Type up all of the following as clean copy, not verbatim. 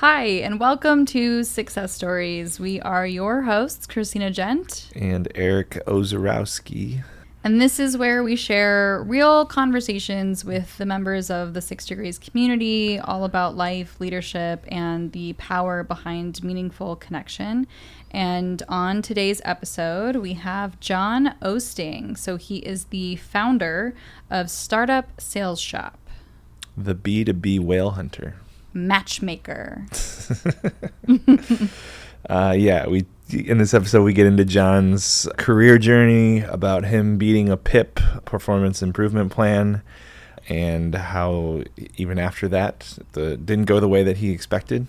Hi, and welcome to Sixcess Stories. We are your hosts, Christina Gent. And Eric Ozarowski. And this is where we share real conversations with the members of the 6 Degrees community, all about life, leadership, and the power behind meaningful connection. And on today's episode, we have John Osting. So he is the founder of Startup Sales Shop. The B2B whale hunter. Matchmaker. In this episode we get into John's career journey, about him beating a PIP, performance improvement plan, and how even after that didn't go the way that he expected.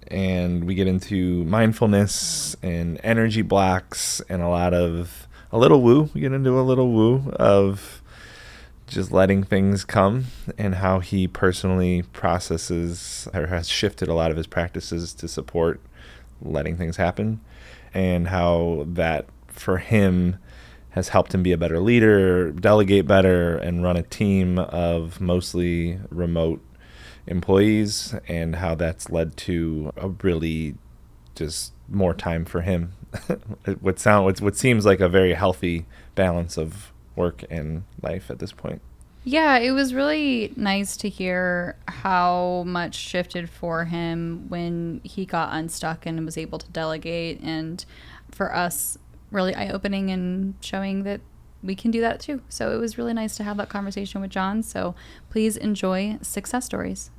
And we get into mindfulness and energy blocks and a little woo. We get into a little woo of just letting things come, and how he personally processes or has shifted a lot of his practices to support letting things happen, and how that for him has helped him be a better leader, delegate better, and run a team of mostly remote employees, and how that's led to a really just more time for him. what seems like a very healthy balance of work and life at this point. Yeah, it was really nice to hear how much shifted for him when he got unstuck and was able to delegate, and for us, really eye-opening and showing that we can do that too. So it was really nice to have that conversation with John. So please enjoy Sixcess Stories.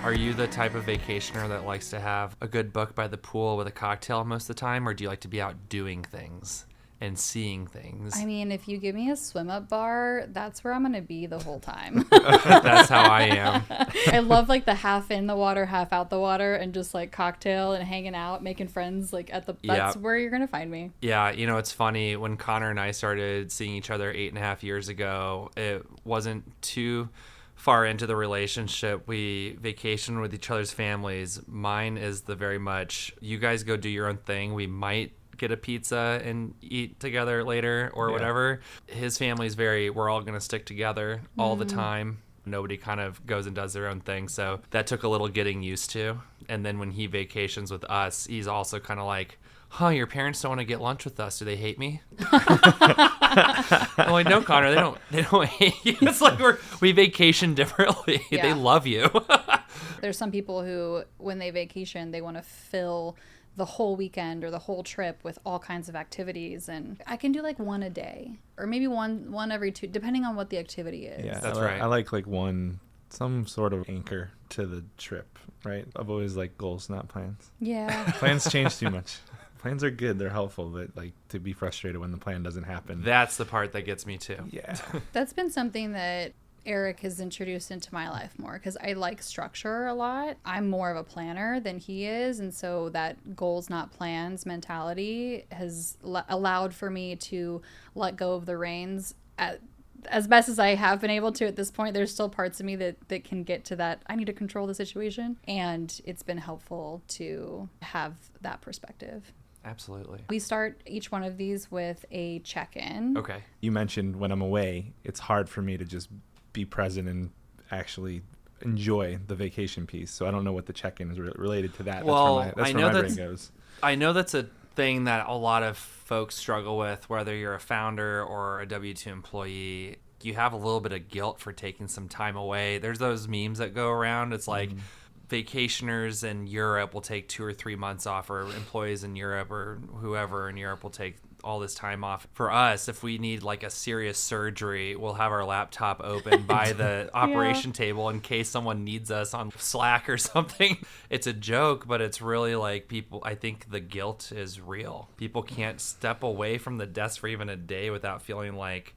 Are you the type of vacationer that likes to have a good book by the pool with a cocktail most of the time, or do you like to be out doing things and seeing things? I mean, if you give me a swim-up bar, that's where I'm going to be the whole time. That's how I am. I love like the half in the water, half out the water, and just like cocktail and hanging out, making friends like that's where you're going to find me. Yeah, it's funny. When Connor and I started seeing each other 8.5 years ago, it wasn't too far into the relationship. We vacation with each other's families. Mine is the very much, you guys go do your own thing. We might get a pizza and eat together later or whatever. His family's very, we're all going to stick together all the time. Nobody kind of goes and does their own thing. So that took a little getting used to. And then when he vacations with us, he's also kind of like, your parents don't want to get lunch with us. Do they hate me? I'm like, no, Connor, they don't hate you. It's like we vacation differently. Yeah. They love you. There's some people who, when they vacation, they want to fill the whole weekend or the whole trip with all kinds of activities. And I can do like one a day, or maybe one every two, depending on what the activity is. Yeah, that's right. I like some sort of anchor to the trip, right? I've always liked goals, not plans. Yeah. Plans change too much. Plans are good, they're helpful, but like to be frustrated when the plan doesn't happen. That's the part that gets me too. Yeah. That's been something that Eric has introduced into my life more, because I like structure a lot. I'm more of a planner than he is, and so that goals not plans mentality has allowed for me to let go of the reins as best as I have been able to at this point. There's still parts of me that can get to that, I need to control the situation, and it's been helpful to have that perspective. Absolutely. We start each one of these with a check-in. Okay. You mentioned when I'm away, it's hard for me to just be present and actually enjoy the vacation piece. So I don't know what the check-in is related to that. Well, that's where my brain goes. I know that's a thing that a lot of folks struggle with, whether you're a founder or a W-2 employee. You have a little bit of guilt for taking some time away. There's those memes that go around. It's like vacationers in Europe will take 2 or 3 months off, or employees in Europe or whoever in Europe will take all this time off. For us, if we need like a serious surgery, we'll have our laptop open by the operation table in case someone needs us on Slack or something. It's a joke, but it's really like people, I think the guilt is real. People can't step away from the desk for even a day without feeling like,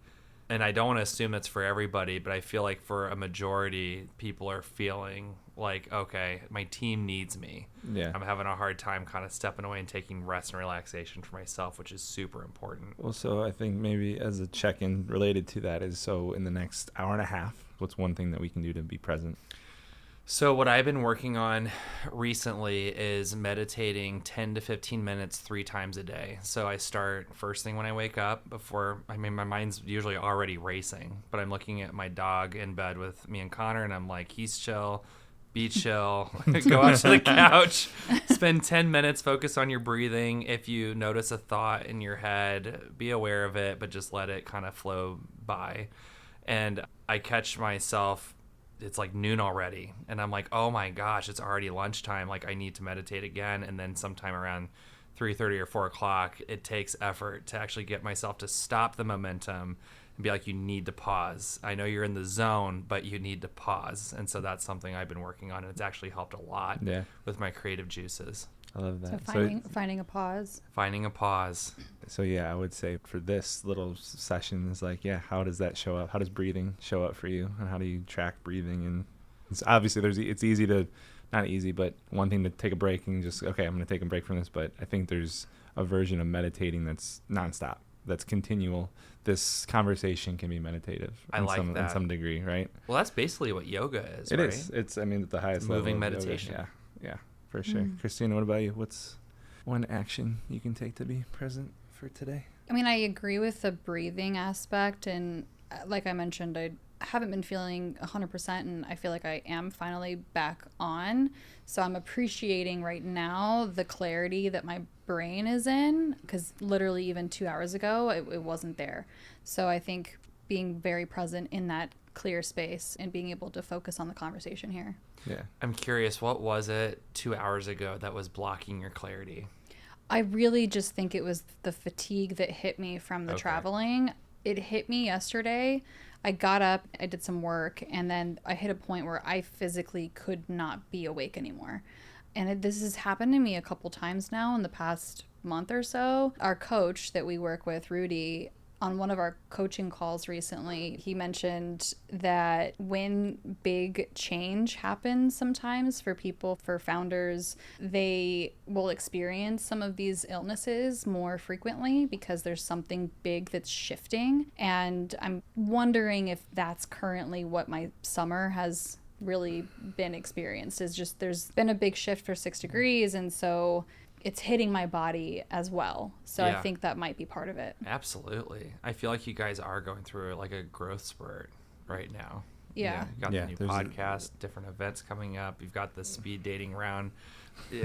and I don't want to assume that's for everybody, but I feel like for a majority, people are feeling like, okay, my team needs me. Yeah. I'm having a hard time kind of stepping away and taking rest and relaxation for myself, which is super important. Well, so I think maybe as a check-in related to that is, so in the next hour and a half, what's one thing that we can do to be present? So what I've been working on recently is meditating 10 to 15 minutes 3 times a day. So I start first thing when I wake up my mind's usually already racing, but I'm looking at my dog in bed with me and Connor, and I'm like, he's chill, be chill, go out to the couch, spend 10 minutes, focus on your breathing. If you notice a thought in your head, be aware of it, but just let it kind of flow by. And I catch myself, it's like noon already, and I'm like, oh my gosh, it's already lunchtime, like I need to meditate again. And then sometime around 3:30 or 4 o'clock, it takes effort to actually get myself to stop the momentum and be like, you need to pause. I know you're in the zone, but you need to pause. And so that's something I've been working on, and it's actually helped a lot with my creative juices. I love that. So finding a pause. Finding a pause. So yeah, I would say for this little session is like, how does that show up? How does breathing show up for you? And how do you track breathing? And it's obviously it's easy to, not easy, but one thing to take a break and just, okay, I'm going to take a break from this. But I think there's a version of meditating that's nonstop, that's continual. This conversation can be meditative in some degree, right? Well, that's basically what yoga is, It right? is. It's, I mean, at the highest level moving of meditation. Yoga. Yeah, for sure. Christina, what about you? What's one action you can take to be present for today? I mean, I agree with the breathing aspect. And like I mentioned, I haven't been feeling 100%, and I feel like I am finally back on. So I'm appreciating right now the clarity that my brain is in, because literally even 2 hours ago, it wasn't there. So I think being very present in that clear space and being able to focus on the conversation here. Yeah. I'm curious, what was it 2 hours ago that was blocking your clarity? I really just think it was the fatigue that hit me from the traveling. It hit me yesterday. I got up, I did some work, and then I hit a point where I physically could not be awake anymore. And this has happened to me a couple times now in the past month or so. Our coach that we work with, Rudy, on one of our coaching calls recently, he mentioned that when big change happens sometimes for people, for founders, they will experience some of these illnesses more frequently because there's something big that's shifting. And I'm wondering if that's currently what my summer has really been experienced, is just there's been a big shift for 6 degrees, and so it's hitting my body as well. So I think that might be part of it. Absolutely. I feel like you guys are going through like a growth spurt right now. Yeah. You've got the new podcast, different events coming up. You've got the speed dating round,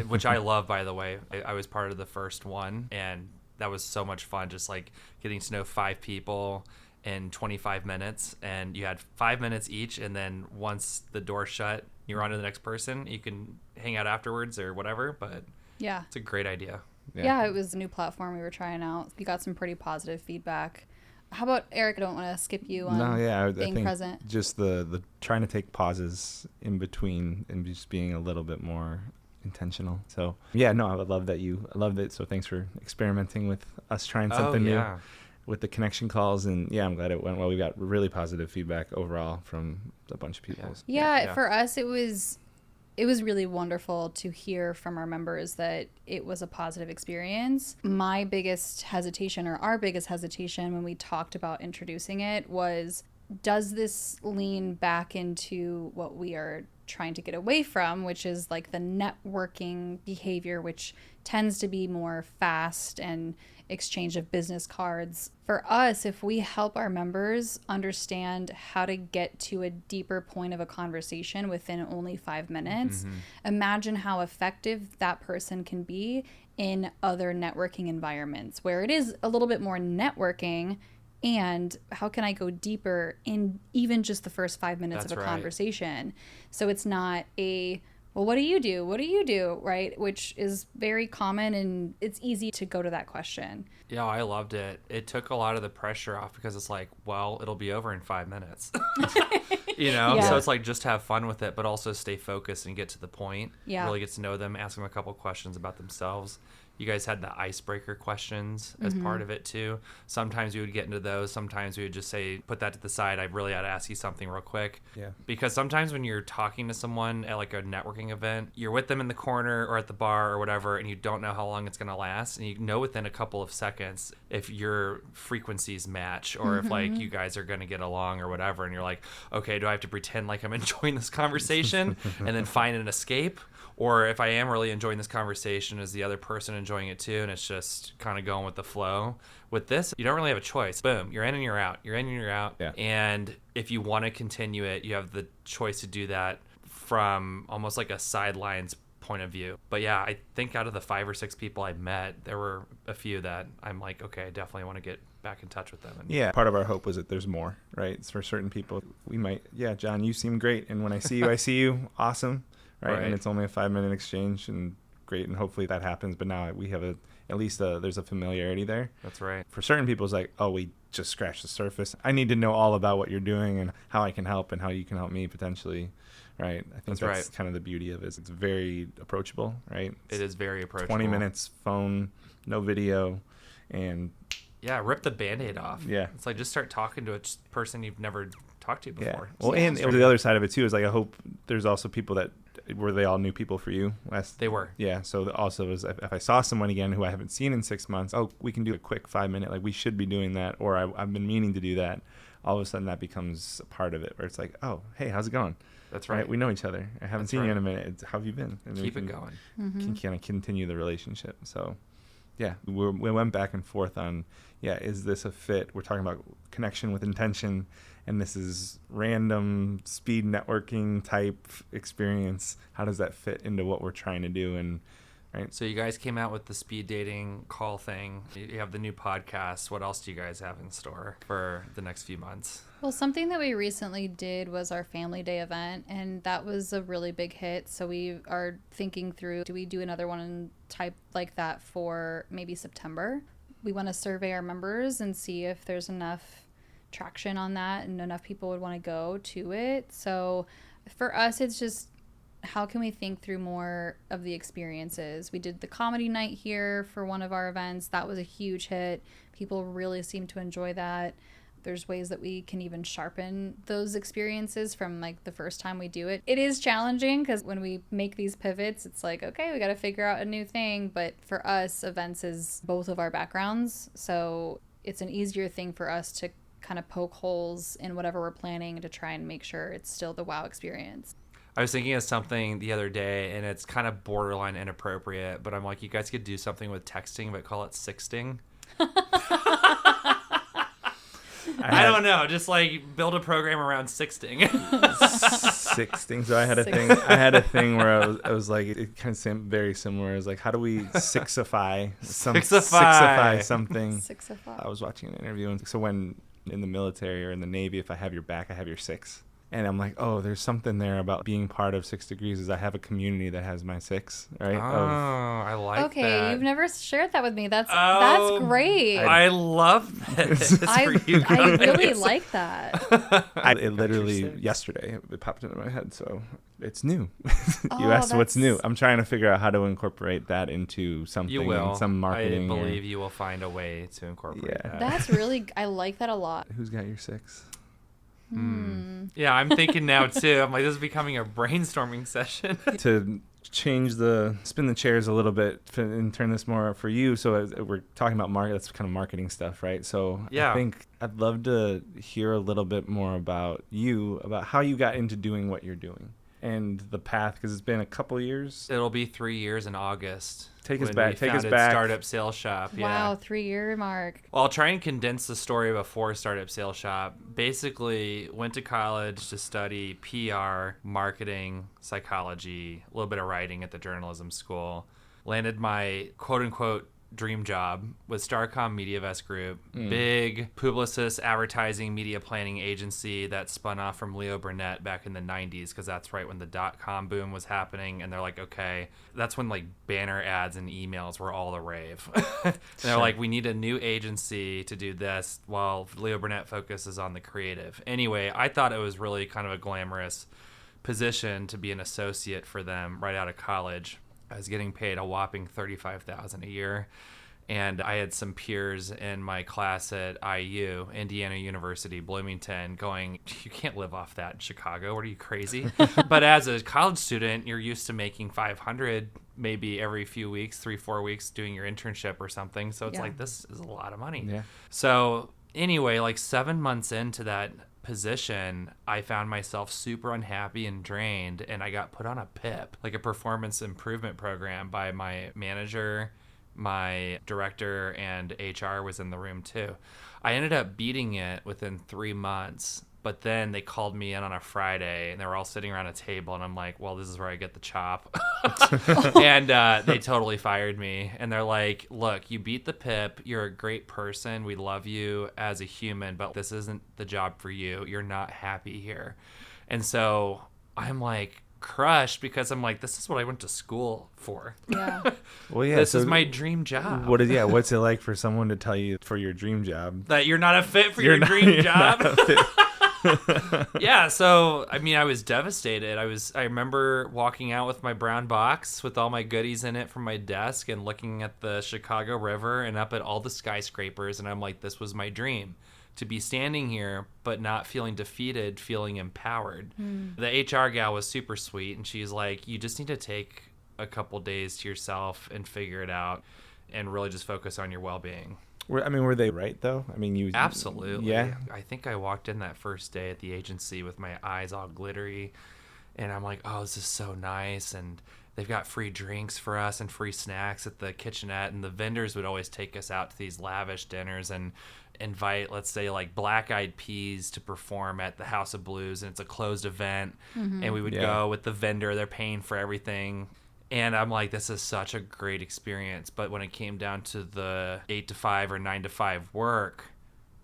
which I love, by the way. I was part of the first one, and that was so much fun, just like getting to know 5 people in 25 minutes. And you had 5 minutes each, and then once the door shut, you're on to the next person. You can hang out afterwards or whatever, but yeah, it's a great idea. Yeah, it was a new platform we were trying out. We got some pretty positive feedback. How about Eric? I don't want to skip you on I being think present. Just the trying to take pauses in between and just being a little bit more intentional. So I love it. So thanks for experimenting with us trying something new with the connection calls. And I'm glad it went well. We got really positive feedback overall from a bunch of people. Yeah, for us it was really wonderful to hear from our members that it was a positive experience. My biggest hesitation, or our biggest hesitation when we talked about introducing it, was, does this lean back into what we are trying to get away from, which is like the networking behavior, which tends to be more fast and exchange of business cards. For us, if we help our members understand how to get to a deeper point of a conversation within only 5 minutes, imagine how effective that person can be in other networking environments where it is a little bit more networking. And how can I go deeper in even just the first 5 minutes of a conversation? So it's not well, what do you do? What do you do? Right? Which is very common, and it's easy to go to that question. Yeah, I loved it. It took a lot of the pressure off, because it's like, well, it'll be over in 5 minutes. So it's like, just have fun with it, but also stay focused and get to the point. Yeah. Really get to know them, ask them a couple questions about themselves, You guys had the icebreaker questions as part of it too. Sometimes we would get into those. Sometimes we would just say, put that to the side. I really ought to ask you something real quick. Yeah. Because sometimes when you're talking to someone at like a networking event, you're with them in the corner or at the bar or whatever, and you don't know how long it's going to last. And you know within a couple of seconds if your frequencies match or if like you guys are going to get along or whatever. And you're like, okay, do I have to pretend like I'm enjoying this conversation and then find an escape? Or if I am really enjoying this conversation, is the other person enjoying it too? And it's just kind of going with the flow. With this, you don't really have a choice. Boom, you're in and you're out. You're in and you're out. Yeah. And if you want to continue it, you have the choice to do that from almost like a sidelines point of view. But yeah, I think out of the 5 or 6 people I met, there were a few that I'm like, okay, I definitely want to get back in touch with them. And Yeah, part of our hope was that there's more, right? It's for certain people. We might, John, you seem great. And when I see you, I see you. Awesome. Right. And it's only a 5-minute exchange and great. And hopefully that happens. But now we have there's a familiarity there. That's right. For certain people, it's like, oh, we just scratched the surface. I need to know all about what you're doing and how I can help and how you can help me potentially. Right. I think that's kind of the beauty of it. It's very approachable, right? It is very approachable. 20 minutes, phone, no video, and yeah, rip the Band-Aid off. Yeah. It's like just start talking to a person you've never talked to before. Yeah. Well, and the other side of it too is like I hope there's also people that were they all new people for you? They were. Yeah. So also is if I saw someone again who I haven't seen in 6 months, oh, we can do a quick 5-minute. Like we should be doing that, or I've been meaning to do that. All of a sudden that becomes a part of it, where it's like, oh, hey, how's it going? That's right. We know each other. I haven't seen you in a minute. How have you been? And keep it going. Can kind of continue the relationship. So, yeah, we went back and forth on, is this a fit? We're talking about connection with intention, and this is random speed networking type experience. How does that fit into what we're trying to do? And right. So you guys came out with the speed dating call thing. You have the new podcast. What else do you guys have in store for the next few months? Well, something that we recently did was our Family Day event, and that was a really big hit. So we are thinking through, do we do another one type like that for maybe September? We want to survey our members and see if there's enough traction on that and enough people would want to go to it. So for us, it's just, how can we think through more of the experiences? We did the comedy night here for one of our events. That was a huge hit. People really seemed to enjoy that. There's ways that we can even sharpen those experiences from like the first time we do it. It is challenging because when we make these pivots, it's like, okay, we got to figure out a new thing. But for us, events is both of our backgrounds. So it's an easier thing for us to kind of poke holes in whatever we're planning to try and make sure it's still the wow experience. I was thinking of something the other day, and it's kind of borderline inappropriate, but I'm like, you guys could do something with texting, but call it sixting. I don't know. Just like build a program around sixting. Sixting. So I had a thing where I was like, it kind of very similar. It was like, how do we sixify something? Sixify. I was watching an interview, and so when in the military or in the Navy, if I have your back, I have your 6. And I'm like, oh, there's something there about being part of 6 Degrees is I have a community that has my 6, right? I like that. Okay, you've never shared that with me. That's great. I love this I really like that. It literally, yesterday, it popped into my head, so it's new. You asked what's new. I'm trying to figure out how to incorporate that into something. You will. Some marketing. I believe you will find a way to incorporate that. That's really, I like that a lot. Who's got your 6? Yeah, I'm thinking now too. I'm like, this is becoming a brainstorming session. To spin the chairs a little bit and turn this more for you. So we're talking about that's kind of marketing stuff, right? So yeah. I think I'd love to hear a little bit more about how you got into doing what you're doing and the path, because it's been a couple years. It'll be 3 years in August. Take us back. Startup Sales Shop. Wow, 3-year mark. Well, I'll try and condense the story before Startup Sales Shop. Basically, went to college to study PR, marketing, psychology, a little bit of writing at the journalism school. Landed my quote-unquote dream job with Starcom MediaVest Group, big publicist advertising media planning agency that spun off from Leo Burnett back in the 90s, because that's right when the .com boom was happening, and they're like, okay, that's when like banner ads and emails were all the rave. And they're like, we need a new agency to do this while Leo Burnett focuses on the creative. Anyway, I thought it was really kind of a glamorous position to be an associate for them right out of college. I was getting paid a whopping $35,000 a year. And I had some peers in my class at IU, Indiana University, Bloomington, going, you can't live off that in Chicago. What are you, crazy? But as a college student, you're used to making $500 maybe every few weeks, 3-4 weeks doing your internship or something. So it's like, this is a lot of money. Yeah. So anyway, like 7 months into that position, I found myself super unhappy and drained. And I got put on a PIP, like a performance improvement program, by my manager. My director and HR was in the room too. I ended up beating it within 3 months, but then they called me in on a Friday and they were all sitting around a table and I'm like, well, this is where I get the chop. And they totally fired me. And they're like, look, you beat the PIP. You're a great person. We love you as a human, but this isn't the job for you. You're not happy here. And so I'm like, crushed, because I'm like, this is what I went to school for. Yeah. Well, yeah. This is my dream job. What's it like for someone to tell you for your dream job that you're not a fit for your dream job? Yeah. So, I mean, I was devastated. I remember walking out with my brown box with all my goodies in it from my desk and looking at the Chicago River and up at all the skyscrapers. And I'm like, this was my dream. To be standing here, but not feeling defeated, feeling empowered. The HR gal was super sweet, and she's like, you just need to take a couple days to yourself and figure it out and really just focus on your well-being. Were they right, though? I mean, you... Absolutely. Yeah. I think I walked in that first day at the agency with my eyes all glittery, and I'm like, oh, this is so nice, and they've got free drinks for us and free snacks at the kitchenette, and the vendors would always take us out to these lavish dinners and invite, let's say, like Black Eyed Peas to perform at the House of Blues, and it's a closed event. And we would go with the vendor. They're paying for everything. And I'm like, this is such a great experience. But when it came down to the 8 to 5 or 9 to 5 work,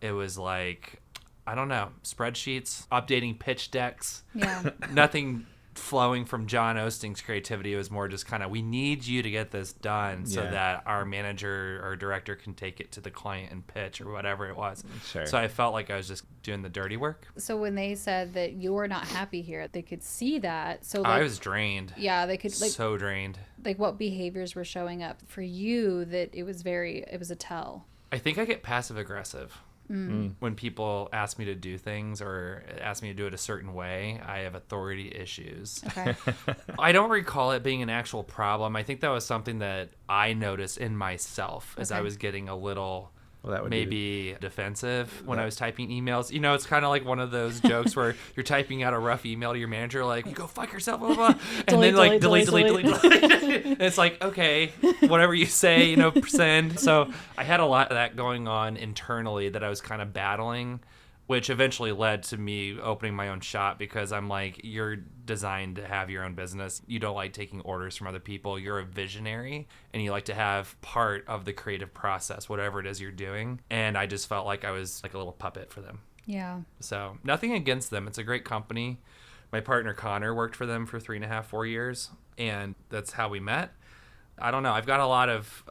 it was like, I don't know, spreadsheets, updating pitch decks. Yeah. Nothing flowing from John Osting's creativity. It was more just kind of, we need you to get this done so that our manager or director can take it to the client and pitch or whatever it was. Sure. So I felt like I was just doing the dirty work. So when they said that you're not happy here, they could see that. So I was drained. Yeah, they could, like, so drained. Like, what behaviors were showing up for you that it was a tell. I think I get passive aggressive. When people ask me to do things or ask me to do it a certain way, I have authority issues. Okay. I don't recall it being an actual problem. I think that was something that I noticed in myself as I was getting a little maybe defensive when I was typing emails. You know, it's kind of like one of those jokes where you're typing out a rough email to your manager, like, you go fuck yourself, blah, blah, blah. And then like delete. And it's like, okay, whatever you say, you know, send. So I had a lot of that going on internally that I was kind of battling, which eventually led to me opening my own shop, because I'm like, you're designed to have your own business. You don't like taking orders from other people. You're a visionary and you like to have part of the creative process, whatever it is you're doing. And I just felt like I was like a little puppet for them. Yeah. So nothing against them. It's a great company. My partner Connor worked for them for 3.5-4 years, and that's how we met. I don't know. I've got a lot of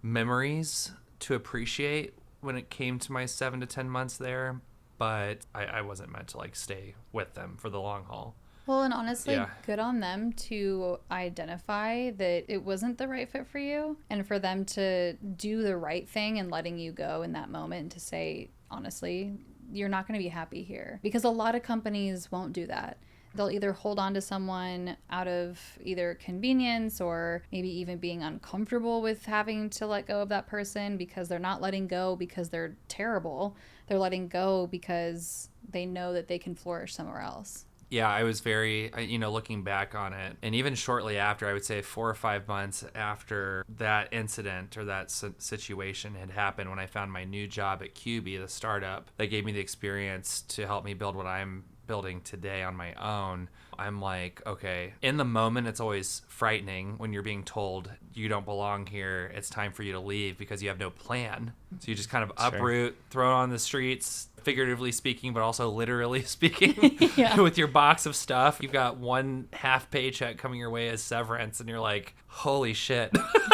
memories to appreciate when it came to my 7 to 10 months there. But I wasn't meant to like stay with them for the long haul. Well, and honestly, good on them to identify that it wasn't the right fit for you, and for them to do the right thing and letting you go in that moment, and to say, honestly, you're not going to be happy here. Because a lot of companies won't do that. They'll either hold on to someone out of either convenience or maybe even being uncomfortable with having to let go of that person, because they're not letting go because they're terrible. They're letting go because they know that they can flourish somewhere else. Yeah, I was very, looking back on it, and even shortly after, I would say 4 or 5 months after that incident or that situation had happened, when I found my new job at QB, the startup that gave me the experience to help me build what I'm building today on my own, I'm like, okay, in the moment, it's always frightening when you're being told you don't belong here. It's time for you to leave because you have no plan. So you just kind of uproot, throw it on the streets, figuratively speaking, but also literally speaking, with your box of stuff. You've got 1/2 paycheck coming your way as severance, and you're like, holy shit.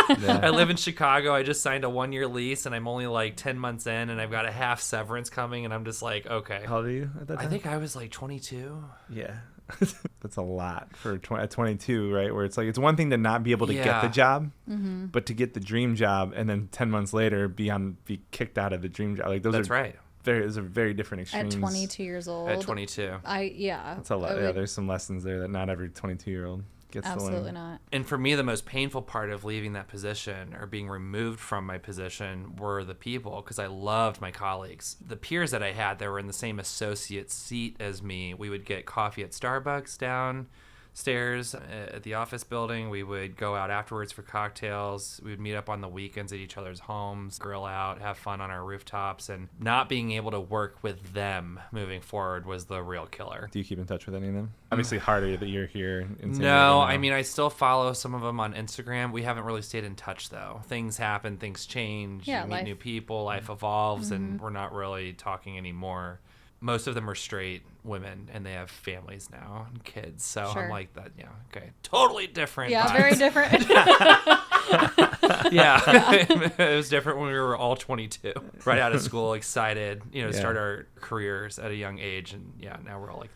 I live in Chicago. I just signed a 1-year lease, and I'm only like 10 months in, and I've got a half severance coming, and I'm just like, okay. How old are you at that time? I think I was like 22. Yeah. That's a lot for at 22, right? Where it's like, it's one thing to not be able to get the job, but to get the dream job and then 10 months later be kicked out of the dream job. Like those those are very different extremes. At 22 years old. At 22. That's a lot. There's some lessons there that not every 22-year-old gets to learn. Absolutely not. And for me, the most painful part of leaving that position or being removed from my position were the people, because I loved my colleagues. The peers that I had that were in the same associate seat as me, we would get coffee at Starbucks downstairs at the office building. We would go out afterwards for cocktails. We would meet up on the weekends at each other's homes, grill out, have fun on our rooftops, and not being able to work with them moving forward was the real killer. Do you keep in touch with any of them? Obviously harder that you're here in San Diego No, now. I mean, I still follow some of them on Instagram. We haven't really stayed in touch, though. Things happen, things change, you meet new people, life evolves, and we're not really talking anymore. Most of them are straight women, and they have families now and kids. So I'm like, that, okay, totally different. Yeah, vibes. very different. It was different when we were all 22, right out of school, excited, to start our careers at a young age, and now we're all like,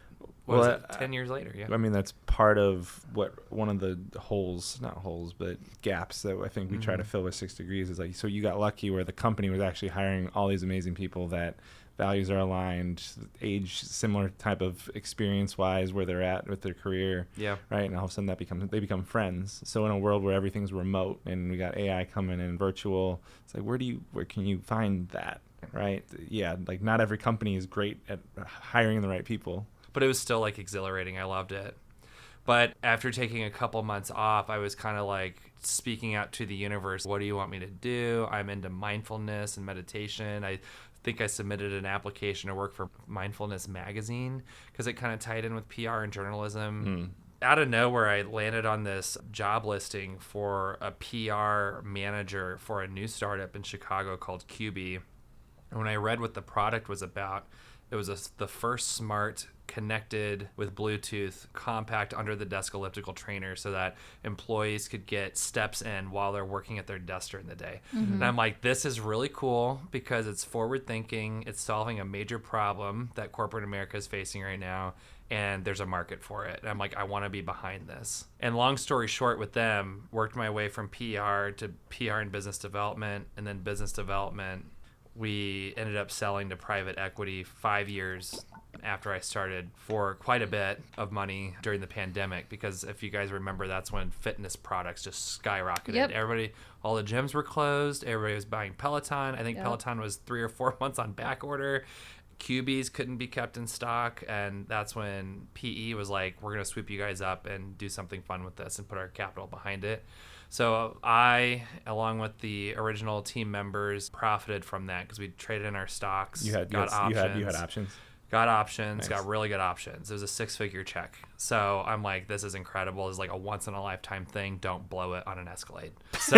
10 years later? Yeah. I mean, that's part of what one of the gaps that I think we try to fill with 6 Degrees is like, so you got lucky where the company was actually hiring all these amazing people that values are aligned, age similar type of experience-wise where they're at with their career. Yeah. Right. And all of a sudden they become friends. So in a world where everything's remote and we got AI coming in virtual, it's like, where can you find that? Right. Yeah. Like not every company is great at hiring the right people. But it was still like exhilarating. I loved it. But after taking a couple months off, I was kind of like speaking out to the universe. What do you want me to do? I'm into mindfulness and meditation. I think I submitted an application to work for Mindfulness Magazine because it kind of tied in with PR and journalism. Out of nowhere, I landed on this job listing for a PR manager for a new startup in Chicago called QB. And when I read what the product was about, it was the first smart, connected with Bluetooth, compact under-the-desk elliptical trainer so that employees could get steps in while they're working at their desk during the day. And I'm like, this is really cool because it's forward-thinking. It's solving a major problem that corporate America is facing right now, and there's a market for it. And I'm like, I want to be behind this. And long story short with them, worked my way from PR to PR and business development, and then business development. We ended up selling to private equity 5 years after I started for quite a bit of money during the pandemic, because if you guys remember, that's when fitness products just skyrocketed. Everybody, all the gyms were closed. Everybody was buying Peloton. I think Peloton was 3 or 4 months on back order. QBs couldn't be kept in stock, and that's when PE was like, we're going to swoop you guys up and do something fun with this and put our capital behind it. So I, along with the original team members, profited from that because we traded in our stocks, got options. Got options, nice. Got really good options. It was a 6-figure check. So I'm like, this is incredible. This is like a once-in-a-lifetime thing. Don't blow it on an Escalade. So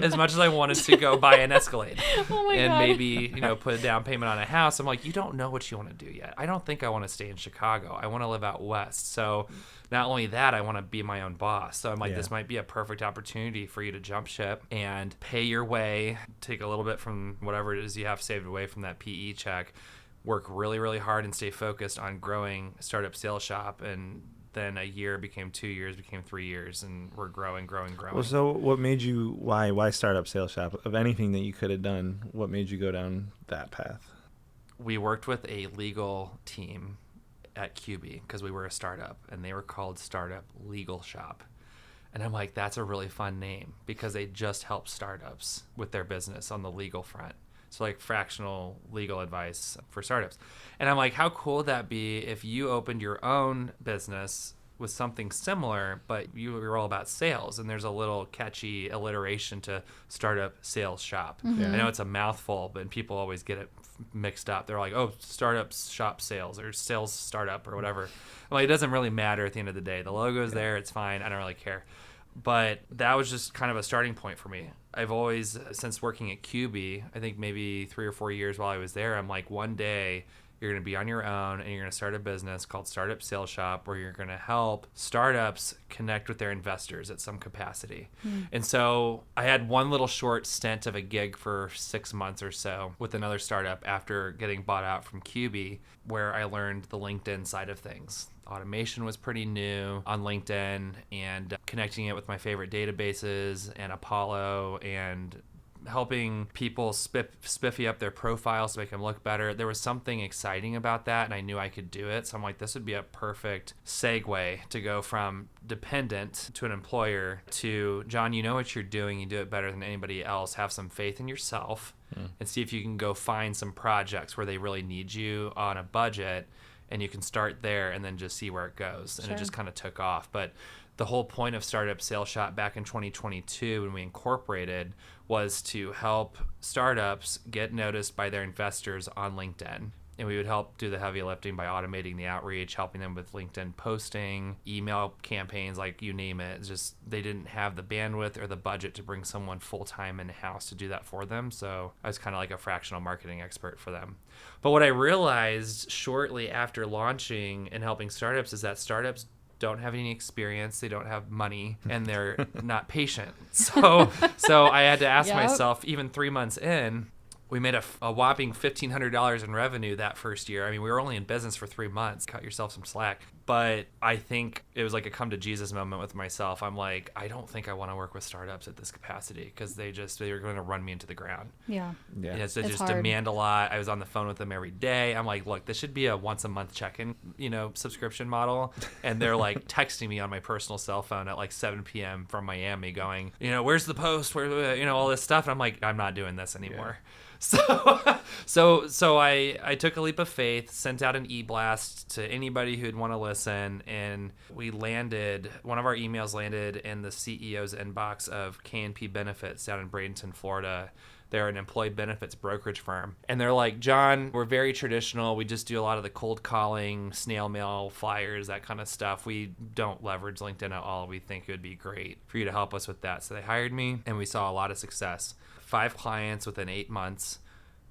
as much as I wanted to go buy an Escalade and maybe, put a down payment on a house, I'm like, you don't know what you want to do yet. I don't think I want to stay in Chicago. I want to live out west. So not only that, I want to be my own boss. So I'm like, this might be a perfect opportunity for you to jump ship and pay your way, take a little bit from whatever it is you have saved away from that PE check, work really, really hard and stay focused on growing Startup Sales Shop. And then a year became 2 years, became 3 years, and we're growing. Well, so what made you, why Startup Sales Shop? Of anything that you could have done, what made you go down that path? We worked with a legal team at QB because we were a startup, and they were called Startup Legal Shop. And I'm like, that's a really fun name because they just help startups with their business on the legal front. So like fractional legal advice for startups. And I'm like, how cool would that be if you opened your own business with something similar, but you're all about sales, and there's a little catchy alliteration to Startup Sales Shop. I know it's a mouthful, but people always get it mixed up. They're like, oh, Startup Shop Sales or Sales Startup or whatever. Well, it doesn't really matter at the end of the day. The logo's there. It's fine. I don't really care. But that was just kind of a starting point for me. I've always, since working at QB, I think maybe 3 or 4 years while I was there, I'm like, one day You're going to be on your own, and you're going to start a business called Startup Sales Shop, where you're going to help startups connect with their investors at some capacity. And so I had one little short stint of a gig for 6 months or so with another startup after getting bought out from QB, where I learned the LinkedIn side of things. Automation was pretty new on LinkedIn, and connecting it with my favorite databases and Apollo, and helping people spiffy up their profiles to make them look better. There was something exciting about that, and I knew I could do it. So I'm like, this would be a perfect segue to go from dependent to an employer to, John, you know what you're doing. You do it better than anybody else. Have some faith in yourself and see if you can go find some projects where they really need you on a budget, and you can start there and then just see where it goes. And it just kind of took off. But the whole point of Startup Sales Shop back in 2022 when we incorporated was to help startups get noticed by their investors on LinkedIn. And we would help do the heavy lifting by automating the outreach, helping them with LinkedIn posting, email campaigns, like you name it. It's just they didn't have the bandwidth or the budget to bring someone full-time in-house to do that for them. So I was kind of like a fractional marketing expert for them. But what I realized shortly after launching and helping startups is that startups don't have any experience, they don't have money, and they're not patient. So I had to ask myself, even 3 months in, we made a whopping $1,500 in revenue that first year. I mean, we were only in business for 3 months. Cut yourself some slack. But I think it was like a come to Jesus moment with myself. I'm like, I don't think I want to work with startups at this capacity because they were going to run me into the ground. Yeah. So they just hard. demand a lot. I was on the phone with them every day. I'm like, look, this should be a once a month check-in, subscription model. And they're like texting me on my personal cell phone at like 7 p.m. from Miami going, where's the post? Where, all this stuff. And I'm like, I'm not doing this anymore. Yeah. So I took a leap of faith, sent out an e-blast to anybody who'd want to listen, and one of our emails landed in the CEO's inbox of K&P Benefits down in Bradenton, Florida. They're an employee benefits brokerage firm. And they're like, John, we're very traditional. We just do a lot of the cold calling, snail mail, flyers, that kind of stuff. We don't leverage LinkedIn at all. We think it would be great for you to help us with that. So they hired me, and we saw a lot of success. 5 clients within 8 months.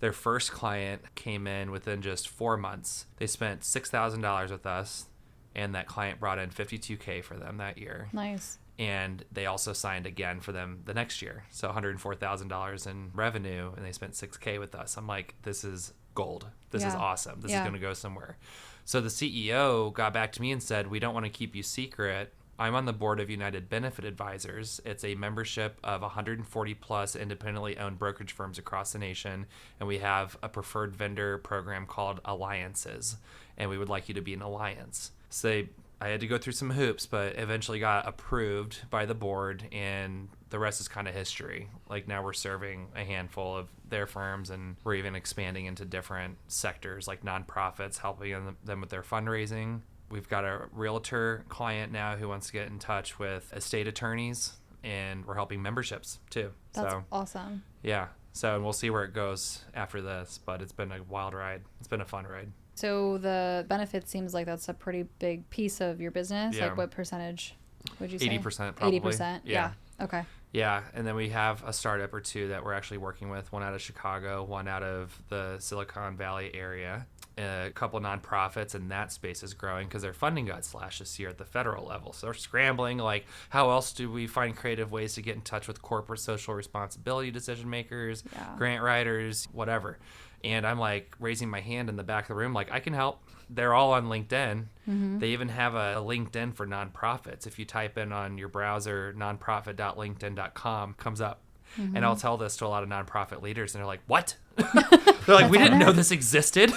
Their first client came in within just 4 months. They spent $6,000 with us, and that client brought in $52K for them that year. Nice. And they also signed again for them the next year. So $104,000 in revenue, and they spent $6K with us. I'm like, this is gold. This is awesome. This is going to go somewhere. So the CEO got back to me and said, we don't want to keep you secret. I'm on the board of United Benefit Advisors. It's a membership of 140 plus independently owned brokerage firms across the nation. And we have a preferred vendor program called Alliances. And we would like you to be an alliance. So I had to go through some hoops, but eventually got approved by the board. And the rest is kind of history. Like now we're serving a handful of their firms, and we're even expanding into different sectors like nonprofits, helping them with their fundraising. We've got a realtor client now who wants to get in touch with estate attorneys, and we're helping memberships too. That's awesome. Yeah. So, and we'll see where it goes after this, but it's been a wild ride. It's been a fun ride. So the benefit seems like that's a pretty big piece of your business. Yeah. Like what percentage would you say? 80% probably. 80%? Yeah. Okay. Yeah, and then we have a startup or two that we're actually working with, one out of Chicago, one out of the Silicon Valley area. A couple nonprofits, and that space is growing because their funding got slashed this year at the federal level. So they're scrambling, like, how else do we find creative ways to get in touch with corporate social responsibility decision makers, grant writers, whatever. And I'm like raising my hand in the back of the room, like, I can help. They're all on LinkedIn. Mm-hmm. They even have a LinkedIn for nonprofits. If you type in on your browser, nonprofit.linkedin.com, comes up. Mm-hmm. And I'll tell this to a lot of nonprofit leaders, and they're like, what? They're like, we didn't know this existed.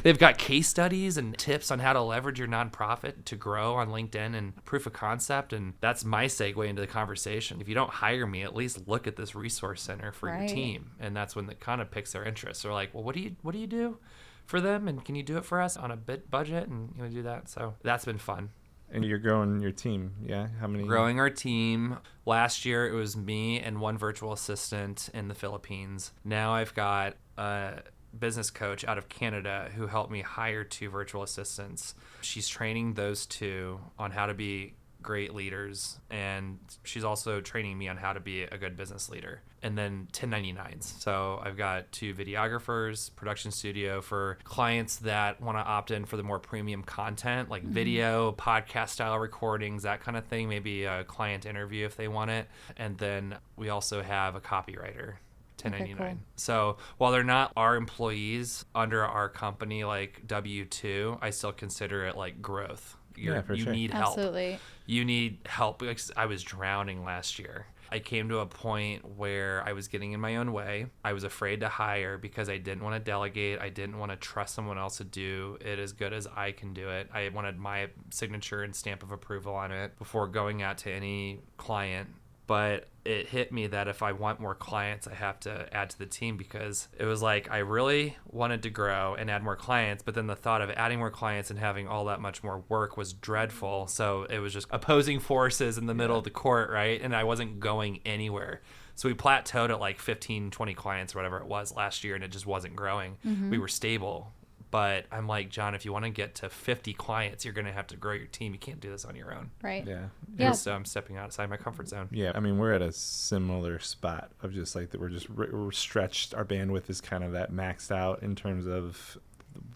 They've got case studies and tips on how to leverage your nonprofit to grow on LinkedIn and proof of concept. And that's my segue into the conversation. If you don't hire me, at least look at this resource center for your team. And that's when it kind of picks their interest. They're like, well, what do you do for them? And can you do it for us on a budget? And you want to do that? So that's been fun. And you're growing your team, yeah? How many? Growing our team. Last year, it was me and one virtual assistant in the Philippines. Now I've got a business coach out of Canada who helped me hire 2 virtual assistants. She's training those 2 on how to be great leaders, and she's also training me on how to be a good business leader. And then 1099s. So I've got 2 videographers, production studio for clients that want to opt in for the more premium content, like video, podcast style recordings, that kind of thing, maybe a client interview if they want it. And then we also have a copywriter. 1099. Okay, cool. So while they're not our employees under our company, like W-2, I still consider it like growth. You sure. need help. Absolutely. You need help. Like, I was drowning last year. I came to a point where I was getting in my own way. I was afraid to hire because I didn't want to delegate. I didn't want to trust someone else to do it as good as I can do it. I wanted my signature and stamp of approval on it before going out to any client. But it hit me that if I want more clients, I have to add to the team, because it was like I really wanted to grow and add more clients, but then the thought of adding more clients and having all that much more work was dreadful. So it was just opposing forces in the middle of the court, right? And I wasn't going anywhere. So we plateaued at like 15, 20 clients or whatever it was last year, and it just wasn't growing. We were stable. But I'm like, John, if you want to get to 50 clients, you're going to have to grow your team. You can't do this on your own. Right. Yeah. Yeah. So I'm stepping outside my comfort zone. Yeah, I mean, we're at a similar spot of just like that. We're stretched. Our bandwidth is kind of that maxed out in terms of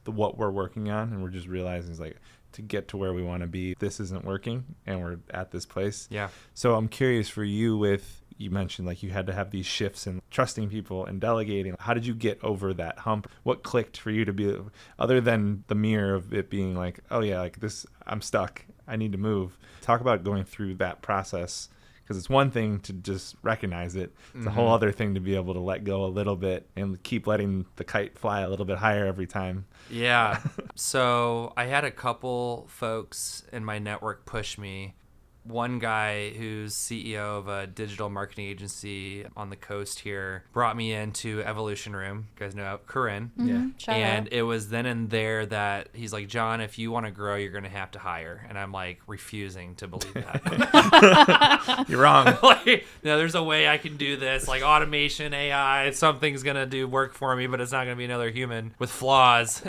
what we're working on, and we're just realizing it's like, to get to where we want to be, this isn't working, and we're at this place. Yeah. So I'm curious for you, you mentioned like you had to have these shifts in trusting people and delegating. How did you get over that hump? What clicked for you to be, other than the mirror of it being like, oh yeah, like this, I'm stuck, I need to move. Talk about going through that process, because it's one thing to just recognize it. It's a whole other thing to be able to let go a little bit and keep letting the kite fly a little bit higher every time. Yeah. So I had a couple folks in my network push me. One guy who's CEO of a digital marketing agency on the coast here brought me into Evolution Room. You guys know Corinne. Yeah. Shout And out. it was then and there that he's like, John, if you want to grow, you're going to have to hire. And I'm like refusing to believe that. You're wrong. Like, no, there's a way I can do this, like automation, AI, something's going to do work for me, but it's not going to be another human with flaws.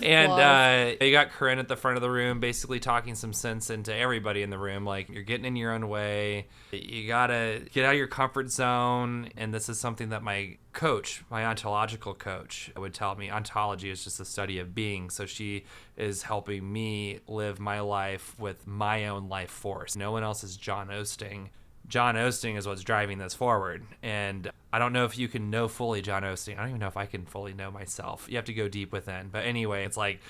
And they got Corinne at the front of the room basically talking some sense into everybody in the room, like, you're getting in your own way, you gotta get out of your comfort zone. And this is something that my coach, my ontological coach, would tell me. Ontology is just the study of being, so she is helping me live my life with my own life force. No one else is John Osting. John Osting is what's driving this forward. And I don't know if you can know fully John Osting. I don't even know if I can fully know myself. You have to go deep within. But anyway, it's like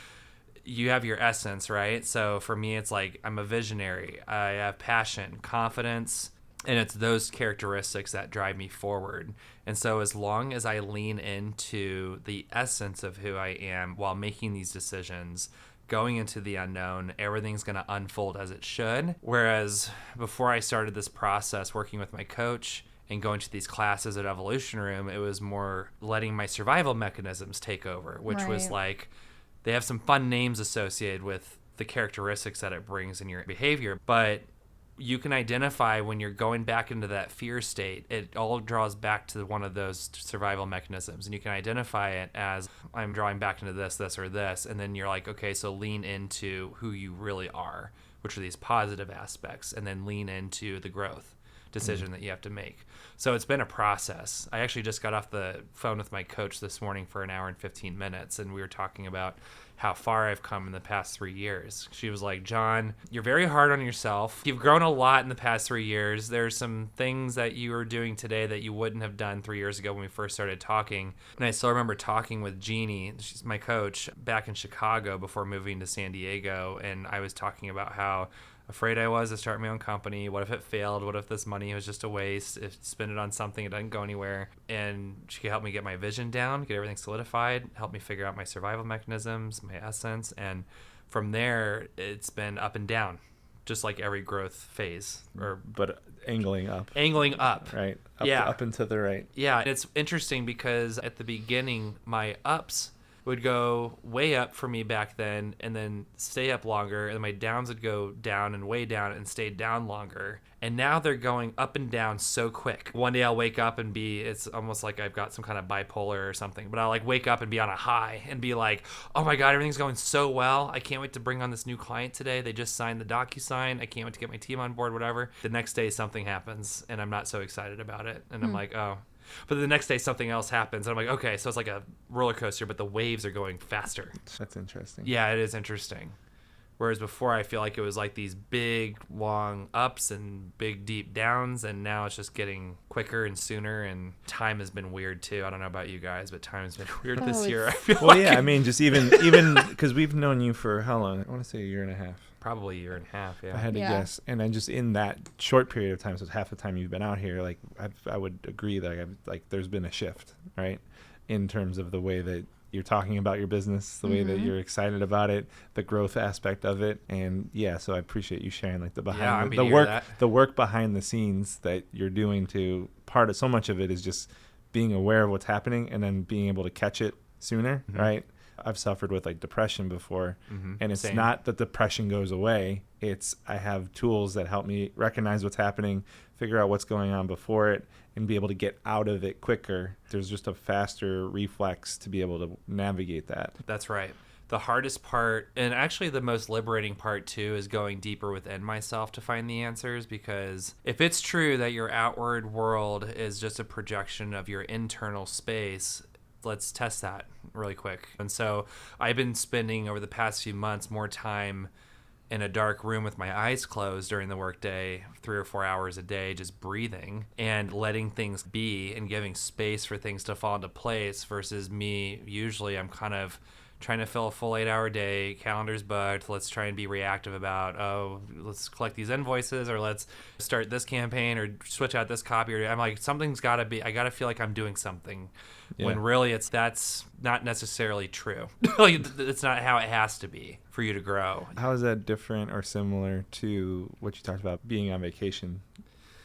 you have your essence, right? So for me, it's like I'm a visionary. I have passion, confidence, and it's those characteristics that drive me forward. And so as long as I lean into the essence of who I am while making these decisions, going into the unknown, everything's going to unfold as it should. Whereas before I started this process working with my coach and going to these classes at Evolution Room, it was more letting my survival mechanisms take over, which was like, they have some fun names associated with the characteristics that it brings in your behavior, but you can identify when you're going back into that fear state. It all draws back to one of those survival mechanisms, and you can identify it as, I'm drawing back into this, or this, and then you're like, okay, so lean into who you really are, which are these positive aspects, and then lean into the growth decision that you have to make. So it's been a process. I actually just got off the phone with my coach this morning for an hour and 15 minutes, and we were talking about how far I've come in the past 3 years. She was like, John, you're very hard on yourself. You've grown a lot in the past 3 years. There's some things that you are doing today that you wouldn't have done 3 years ago when we first started talking. And I still remember talking with Jeannie, she's my coach, back in Chicago before moving to San Diego. And I was talking about how afraid I was to start my own company. What if it failed? What if this money was just a waste? If spend it on something, it doesn't go anywhere. And she could help me get my vision down, get everything solidified, help me figure out my survival mechanisms, my essence. And from there, it's been up and down, just like every growth phase. But angling up. Right. Yeah. Up and to the right. Yeah. It's interesting because at the beginning, my ups would go way up for me back then and then stay up longer, and my downs would go down and way down and stay down longer. And now they're going up and down so quick. One day I'll wake up and it's almost like I've got some kind of bipolar or something, but I'll like wake up and be on a high and be like, oh my God, everything's going so well. I can't wait to bring on this new client today. They just signed the DocuSign. I can't wait to get my team on board, whatever. The next day something happens and I'm not so excited about it. And I'm like, oh. But the next day something else happens and I'm like, okay, so it's like a roller coaster, but the waves are going faster. That's interesting. Yeah, it is interesting. Whereas before I feel like it was like these big, long ups and big, deep downs, and now it's just getting quicker and sooner, and time has been weird too. I don't know about you guys, but time has been weird this year. I feel well, yeah, I mean, just even because we've known you for how long? I want to say a year and a half. Probably a year and a half, yeah. I had to guess. And then just in that short period of time, so it's half the time you've been out here, like I would agree that like there's been a shift, right? In terms of the way that you're talking about your business, the way that you're excited about it, the growth aspect of it. And yeah, so I appreciate you sharing like the behind the work behind the scenes that you're doing to so much of it is just being aware of what's happening and then being able to catch it sooner, right? I've suffered with like depression before, and it's not that depression goes away. It's I have tools that help me recognize what's happening, figure out what's going on before it, and be able to get out of it quicker. There's just a faster reflex to be able to navigate that. That's right. The hardest part, and actually the most liberating part too, is going deeper within myself to find the answers, because if it's true that your outward world is just a projection of your internal space, let's test that really quick. And so I've been spending over the past few months more time in a dark room with my eyes closed during the workday, 3 or 4 hours a day, just breathing and letting things be and giving space for things to fall into place, versus me. Usually I'm kind of trying to fill a full 8-hour day, calendar's booked, let's try and be reactive about, let's collect these invoices, or let's start this campaign, or switch out this copy. Or I'm like, something's got to be, I got to feel like I'm doing something. Yeah. When really that's not necessarily true. It's not how it has to be for you to grow. How is that different or similar to what you talked about being on vacation?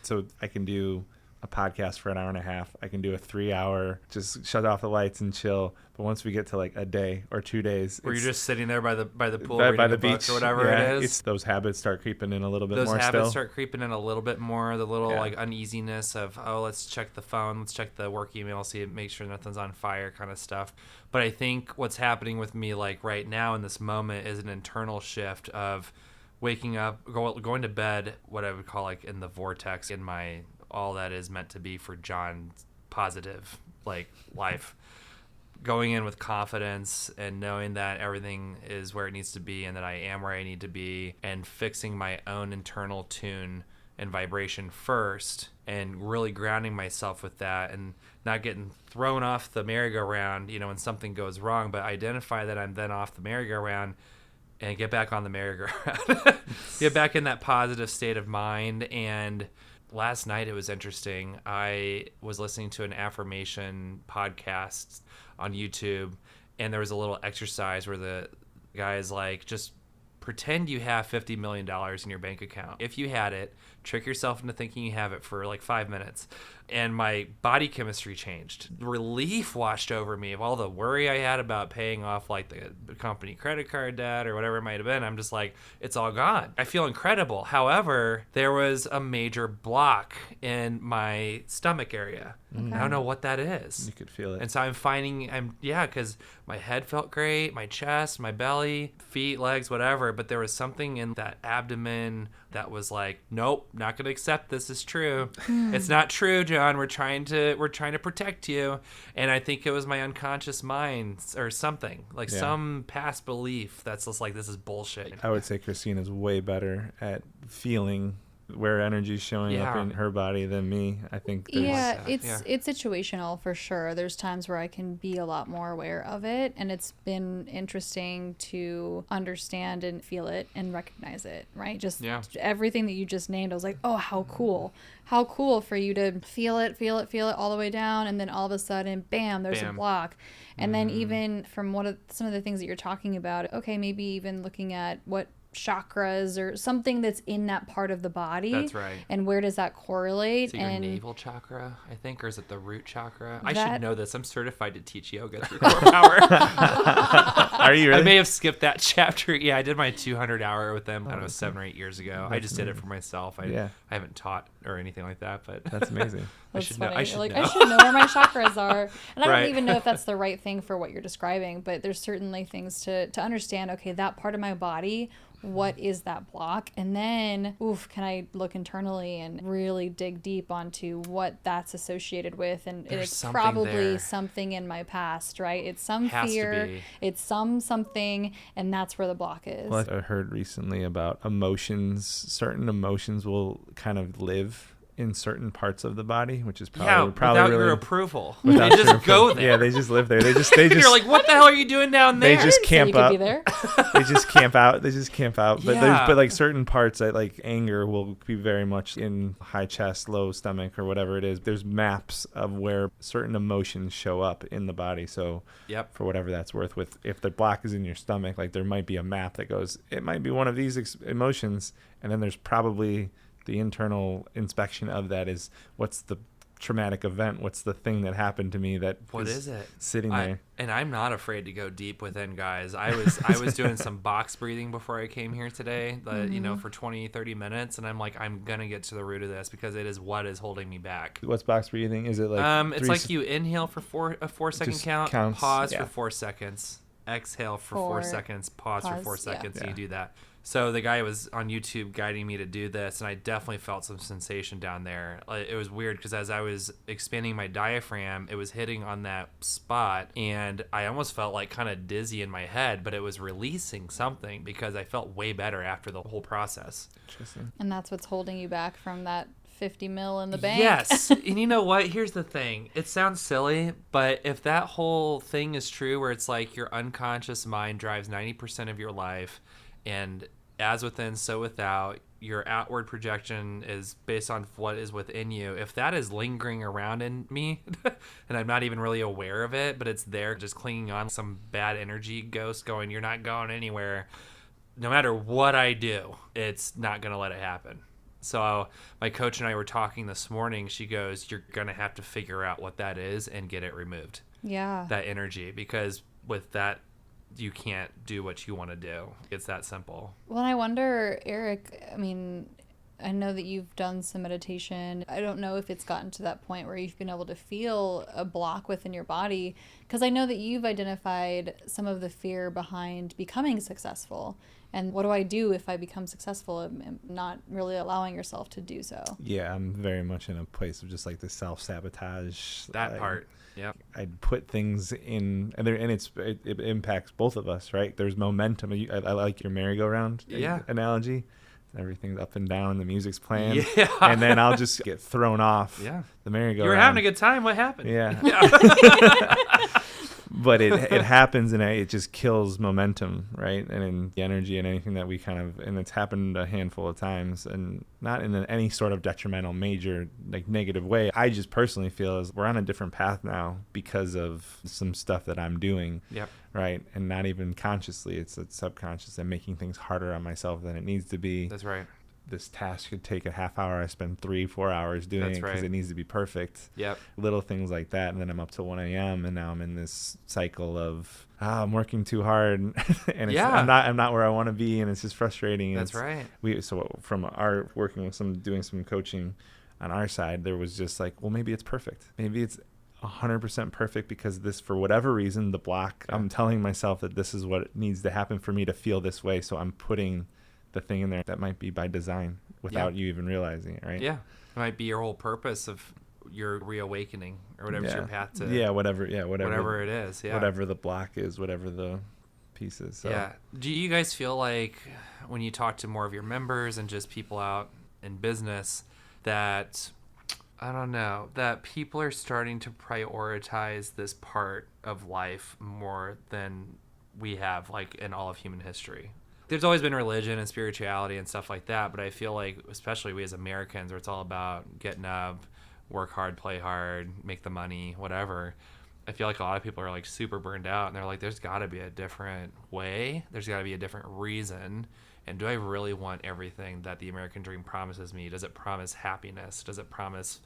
So I can do a podcast for an hour and a half. I can do a 3-hour, just shut off the lights and chill. But once we get to like a day or 2 days, where you're just sitting there by the pool, by the beach or whatever it is, it's those habits start creeping in a little bit more. Those habits start creeping in a little bit more. The little like uneasiness of, let's check the phone, let's check the work email, make sure nothing's on fire, kind of stuff. But I think what's happening with me like right now in this moment is an internal shift of waking up, going to bed, what I would call like in the vortex, in my all that is meant to be for John's positive like life. Going in with confidence and knowing that everything is where it needs to be and that I am where I need to be, and fixing my own internal tune and vibration first, and really grounding myself with that and not getting thrown off the merry-go-round, when something goes wrong, but identify that I'm then off the merry-go-round and get back on the merry-go-round. Get back in that positive state of mind. And last night it was interesting. I was listening to an affirmation podcast on YouTube, and there was a little exercise where the guy's like, just pretend you have $50 million in your bank account. If you had it, trick yourself into thinking you have it for like 5 minutes. And my body chemistry changed. Relief washed over me of all the worry I had about paying off like the company credit card debt or whatever it might have been. I'm just like, it's all gone. I feel incredible. However, there was a major block in my stomach area. Okay. I don't know what that is. You could feel it. And so because my head felt great, my chest, my belly, feet, legs, whatever. But there was something in that abdomen that was like, nope, not going to accept this is true. It's not true, John. We're trying to protect you. And I think it was my unconscious mind or something, like some past belief that's just like, this is bullshit. I would say Christina's way better at feeling where energy's showing up in her body than me. I think it's situational for sure. There's times where I can be a lot more aware of it, and it's been interesting to understand and feel it and recognize it, right? Just everything that you just named, I was like, oh, how cool for you to feel it all the way down, and then all of a sudden, bam, there's a block. And then even from some of the things that you're talking about, okay, maybe even looking at what chakras or something that's in that part of the body. That's right. And where does that correlate? Is it your navel chakra, I think, or is it the root chakra? I should know this. I'm certified to teach yoga through Core Power. Are you really? I may have skipped that chapter. Yeah, I did my 200-hour with them, I don't know, 7 or 8 years ago. I just did it for myself. I haven't taught or anything like that, but That's amazing. That's should funny. know. I should like, know. I should know where my chakras are. And I Right. don't even know if that's the right thing for what you're describing, but there's certainly things to understand, okay, that part of my body, what is that block? And then, can I look internally and really dig deep onto what that's associated with? And There's it's something probably there. something in my past, right? It's some Has to fear, be. it's something, and that's where the block is. Well, I heard recently about emotions. Certain emotions will kind of live in certain parts of the body, which is probably without really your approval. without They your just go approval. there. Yeah, they just live there. They just You're like, what the hell are you doing down there? They just So you camp could out. be there. They just camp out. They just camp out. But Yeah. but like certain parts that like anger will be very much in high chest, low stomach, or whatever it is. There's maps of where certain emotions show up in the body. So Yep. for whatever that's worth, with if the block is in your stomach, like there might be a map that goes, it might be one of these emotions, and then there's probably the internal inspection of that is what's the traumatic event, what's the thing that happened to me that What is it? sitting there. And I'm not afraid to go deep within, guys. I was doing some box breathing before I came here today, for 20, 30 minutes. And I'm like, I'm going to get to the root of this because it is what is holding me back. What's box breathing? Is it like it's like you inhale for a 4-second Just count, counts, pause yeah. for 4 seconds, exhale for 4 Four, seconds, pause for 4 pause, yeah. seconds, and Yeah. you do that. So the guy was on YouTube guiding me to do this, and I definitely felt some sensation down there. It was weird because as I was expanding my diaphragm, it was hitting on that spot, and I almost felt like kind of dizzy in my head, but it was releasing something because I felt way better after the whole process. Interesting. And that's what's holding you back from that 50 mil in the bank. Yes. And you know what? Here's the thing. It sounds silly, but if that whole thing is true where it's like your unconscious mind drives 90% of your life, and as within, so without, your outward projection is based on what is within you. If that is lingering around in me and I'm not even really aware of it, but it's there just clinging on, some bad energy ghost going, you're not going anywhere. No matter what I do, it's not going to let it happen. So my coach and I were talking this morning. She goes, you're going to have to figure out what that is and get it removed. Yeah. That energy, because with that, you can't do what you want to do. It's that simple. Well, I wonder, Eric, I mean, I know that you've done some meditation. I don't know if it's gotten to that point where you've been able to feel a block within your body, because I know that you've identified some of the fear behind becoming successful. And what do I do if I become successful and not really allowing yourself to do so? Yeah, I'm very much in a place of just like the self-sabotage. That part. Yeah. I'd put things in, and it impacts both of us, right? There's momentum. I like your merry-go-round analogy. Everything's up and down, the music's playing, and then I'll just get thrown off the merry-go-round. You were having a good time. What happened? Yeah. But it happens, and it just kills momentum, right? And in the energy and anything that we and it's happened a handful of times, and not in any sort of detrimental, major, like negative way. I just personally feel as we're on a different path now because of some stuff that I'm doing, right? And not even consciously, it's subconscious. I'm making things harder on myself than it needs to be. That's right. This task could take a half hour. I spend 3-4 hours doing it because it needs to be perfect. Yep. Little things like that. And then I'm up till 1 a.m. and now I'm in this cycle of, I'm working too hard and I'm not where I want to be. And it's just frustrating. That's right. So from our working with doing some coaching on our side, there was just like, well, maybe it's perfect. Maybe it's 100% perfect because this, for whatever reason, the block, I'm telling myself that this is what needs to happen for me to feel this way. So I'm putting the thing in there that might be by design without you even realizing it, right? Yeah. It might be your whole purpose of your reawakening or whatever's your path to whatever it is. Yeah. Whatever the block is, whatever the piece is. So. Yeah. Do you guys feel like when you talk to more of your members and just people out in business that, I don't know, that people are starting to prioritize this part of life more than we have, like, in all of human history? There's always been religion and spirituality and stuff like that, but I feel like, especially we as Americans, where it's all about getting up, work hard, play hard, make the money, whatever. I feel like a lot of people are like super burned out, and they're like, there's got to be a different way. There's got to be a different reason. And do I really want everything that the American dream promises me? Does it promise happiness? Does it promise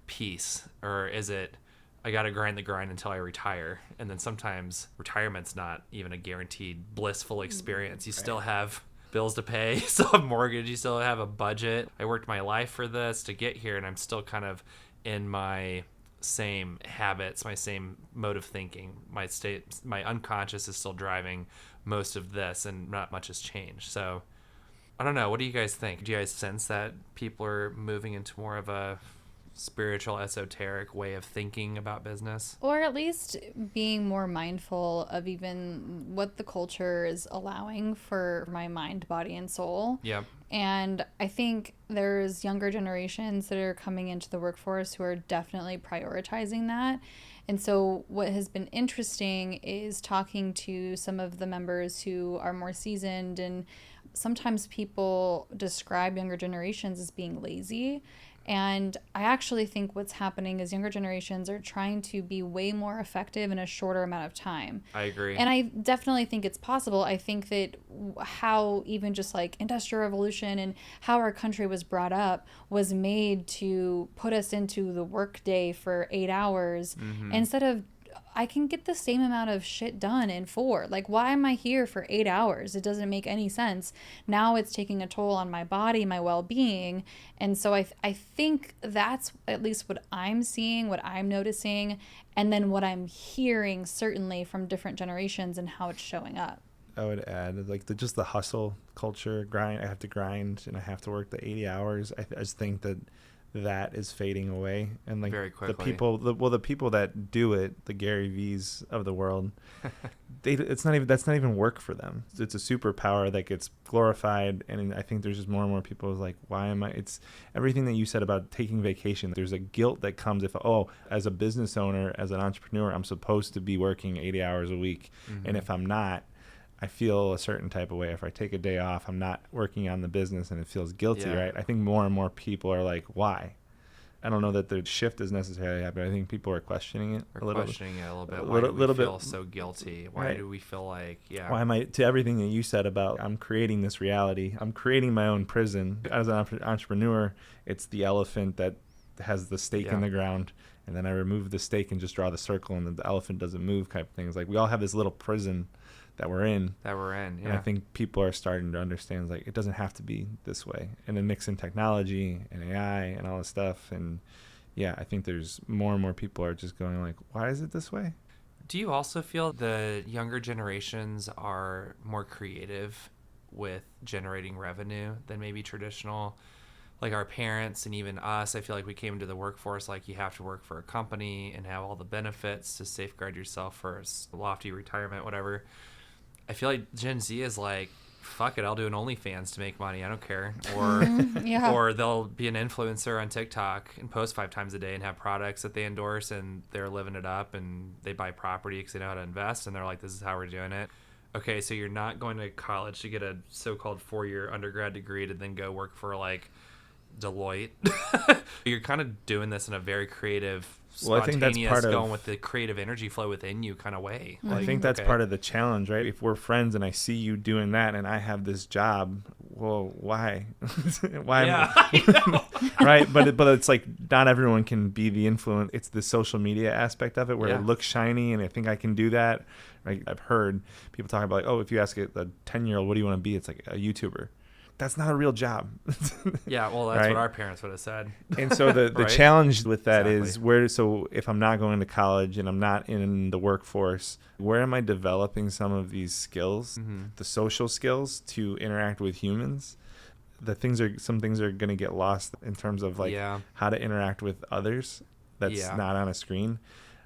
peace? Or is it I got to grind the grind until I retire. And then sometimes retirement's not even a guaranteed blissful experience. You still have bills to pay, you still have mortgage, you still have a budget. I worked my life for this to get here, and I'm still kind of in my same habits, my same mode of thinking. My unconscious is still driving most of this, and not much has changed. So I don't know. What do you guys think? Do you guys sense that people are moving into more of a spiritual, esoteric way of thinking about business? Or at least being more mindful of even what the culture is allowing for my mind, body, and soul. Yeah. And I think there's younger generations that are coming into the workforce who are definitely prioritizing that. And so what has been interesting is talking to some of the members who are more seasoned, and sometimes people describe younger generations as being lazy. And I actually think what's happening is younger generations are trying to be way more effective in a shorter amount of time. I agree. And I definitely think it's possible. I think that how even just like Industrial Revolution and how our country was brought up was made to put us into the workday for 8 hours instead of I can get the same amount of shit done in 4. Like, why am I here for 8 hours? It doesn't make any sense. Now it's taking a toll on my body, my well-being. And so I think that's at least what I'm seeing, what I'm noticing, and then what I'm hearing certainly from different generations and how it's showing up. I would add like just the hustle culture, grind. I have to grind and I have to work the 80 hours. I just think that is fading away, and like very quickly. the people that do it, the Gary V's of the world, that's not even work for them. It's a superpower that gets glorified, and I think there's just more and more people like, why am I? It's everything that you said about taking vacation. There's a guilt that comes if as a business owner, as an entrepreneur, I'm supposed to be working 80 hours a week, and if I'm not, I feel a certain type of way. If I take a day off, I'm not working on the business, and it feels guilty, right? I think more and more people are like, why? I don't know that the shift is necessarily happening. I think people are questioning it a little bit. Why do we feel so guilty? Why do we feel like, why am I, to everything that you said about I'm creating this reality, I'm creating my own prison. As an entrepreneur, it's the elephant that has the stake in the ground, and then I remove the stake and just draw the circle, and the elephant doesn't move type of things. Like, we all have this little prison that we're in. And I think people are starting to understand, like, it doesn't have to be this way. And then mix in technology and AI and all this stuff. And I think there's more and more people are just going like, why is it this way? Do you also feel the younger generations are more creative with generating revenue than maybe traditional? Like our parents and even us, I feel like we came into the workforce like you have to work for a company and have all the benefits to safeguard yourself for a lofty retirement, whatever. I feel like Gen Z is like, fuck it, I'll do an OnlyFans to make money. I don't care. Or or they'll be an influencer on TikTok and post 5 times a day and have products that they endorse, and they're living it up, and they buy property because they know how to invest, and they're like, this is how we're doing it. Okay, so you're not going to college to get a so-called 4-year undergrad degree to then go work for like Deloitte. You're kind of doing this in a very creative, spontaneous, I think that's going with the creative energy flow within you kind of way. I think that's part of the challenge, right? If we're friends and I see you doing that and I have this job, well, why? Right? But it's like not everyone can be the influence. It's the social media aspect of it where it looks shiny, and I think I can do that. Right? I've heard people talk about like, if you ask a 10-year-old, what do you want to be? It's like a YouTuber. That's not a real job. Well, that's what our parents would have said. And so the challenge with that is so if I'm not going to college and I'm not in the workforce, where am I developing some of these skills, the social skills to interact with humans? Some things are going to get lost in terms of like how to interact with others that's not on a screen.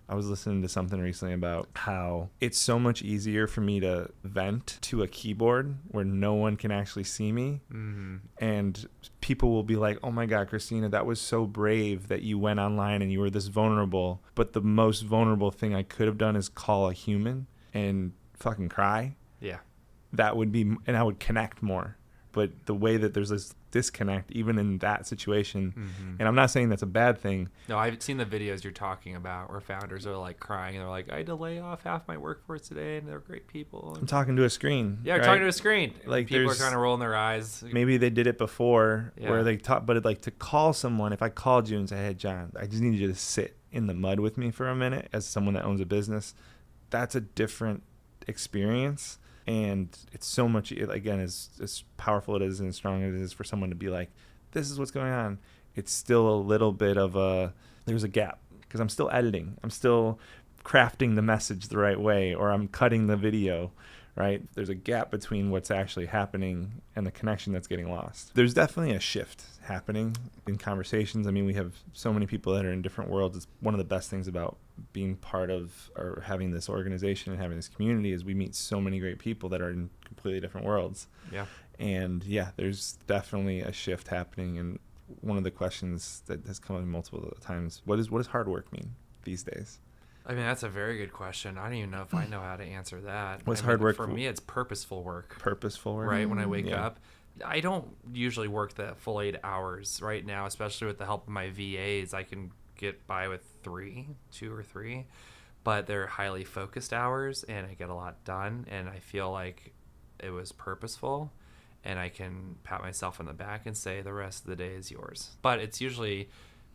I was listening to something recently about how it's so much easier for me to vent to a keyboard where no one can actually see me. And people will be like, oh my God, Christina, that was so brave that you went online and you were this vulnerable. But the most vulnerable thing I could have done is call a human and fucking cry. That would be, and I would connect more. But the way that there's this disconnect, even in that situation, and I'm not saying that's a bad thing. No, I've seen the videos you're talking about where founders are like crying and they're like, I had to lay off half my workforce today, and they're great people. I'm talking to a screen. Yeah, right? Talking to a screen. Like people are kind of rolling their eyes. Maybe they did it before where they talk, but like to call someone, if I called you and say, hey, John, I just need you to sit in the mud with me for a minute as someone that owns a business, that's a different experience. And it's so much, again, as powerful it is and as strong as it is for someone to be like, this is what's going on. It's still a little bit of there's a gap because I'm still editing. I'm still crafting the message the right way, or I'm cutting the video, right? There's a gap between what's actually happening and the connection that's getting lost. There's definitely a shift happening in conversations. I mean, we have so many people that are in different worlds. It's one of the best things about being part of or having this organization and having this community is we meet so many great people that are in completely different worlds. Yeah. And yeah, there's definitely a shift happening. And one of the questions that has come up multiple times, what does hard work mean these days? I mean, that's a very good question. I don't even know if I know how to answer that. What's hard work? For me, it's purposeful work. Purposeful work? Right, when I wake up. I don't usually work the full 8 hours right now, especially with the help of my VAs. I can get by with 2 or 3, but they're highly focused hours, and I get a lot done, and I feel like it was purposeful, and I can pat myself on the back and say the rest of the day is yours. But it's usually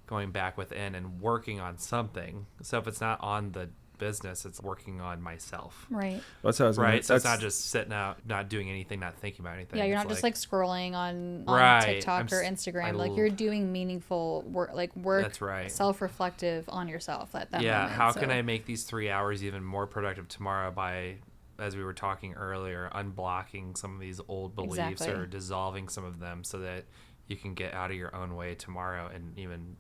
going back within and working on something. So if it's not on the business, it's working on myself. Right. That's how I was right. So it's not just sitting out, not doing anything, not thinking about anything. Yeah, you're it's not just like scrolling on right. TikTok or Instagram. Like you're doing meaningful work, That's right. Self-reflective on yourself at that yeah. moment. How can I make these 3 hours even more productive tomorrow by, as we were talking earlier, unblocking some of these old beliefs or dissolving some of them so that you can get out of your own way tomorrow and even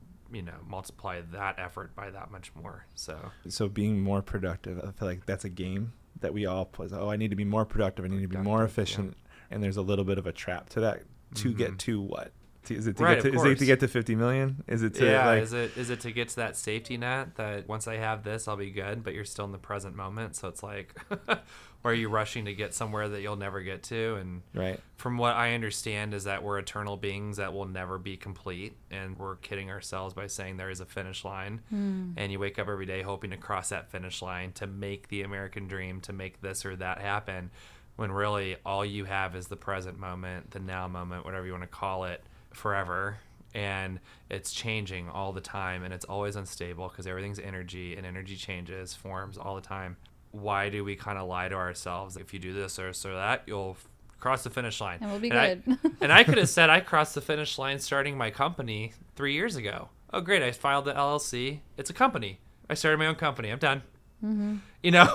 multiply that effort by that much more. So being more productive, I feel like that's a game that we all play. Oh, I need to be more productive. I need to be more efficient. Yeah. And there's a little bit of a trap to that to get to what? Is it to get to 50 million? Is it to is it to get to that safety net that once I have this, I'll be good, but you're still in the present moment. So it's like, or are you rushing to get somewhere that you'll never get to? And right. From what I understand is that we're eternal beings that will never be complete. And we're kidding ourselves by saying there is a finish line. And you wake up every day hoping to cross that finish line to make the American dream, to make this or that happen. When really all you have is the present moment, the now moment, whatever you want to call it, forever. And it's changing all the time, and it's always unstable because everything's energy, and energy changes, forms all the time. Why do we kind of lie to ourselves? If you do this or that, you'll cross the finish line. And we'll be good. And I could have said I crossed the finish line starting my company 3 years ago. Oh, great. I filed the LLC. It's a company. I started my own company. I'm done. Mm-hmm.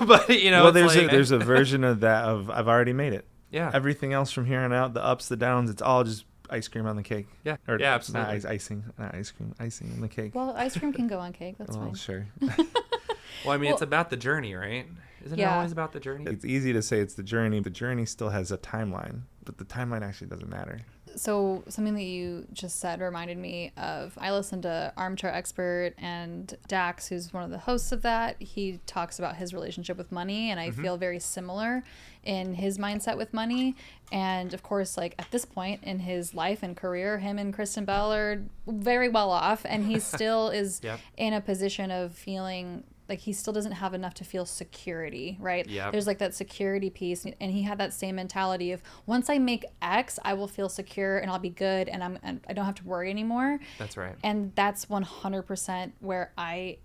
But, well, there's a version of that of I've already made it. Yeah. Everything else from here on out, the ups, the downs, it's all just ice cream on the cake. Yeah. Or yeah, absolutely. Not icing on the cake. Well, ice cream can go on cake. That's fine. Sure. Well, I mean, it's about the journey, right? Isn't it always about the journey? It's easy to say it's the journey. The journey still has a timeline, but the timeline actually doesn't matter. So something that you just said reminded me of, I listened to Armchair Expert, and Dax, who's one of the hosts of that, he talks about his relationship with money, and I feel very similar in his mindset with money. And of course, like at this point in his life and career, him and Kristen Bell are very well off, and he still is in a position of feeling like he still doesn't have enough to feel security, right? Yep. There's like that security piece, and he had that same mentality of once I make X, I will feel secure and I'll be good, and I don't have to worry anymore. That's right. And that's 100% where I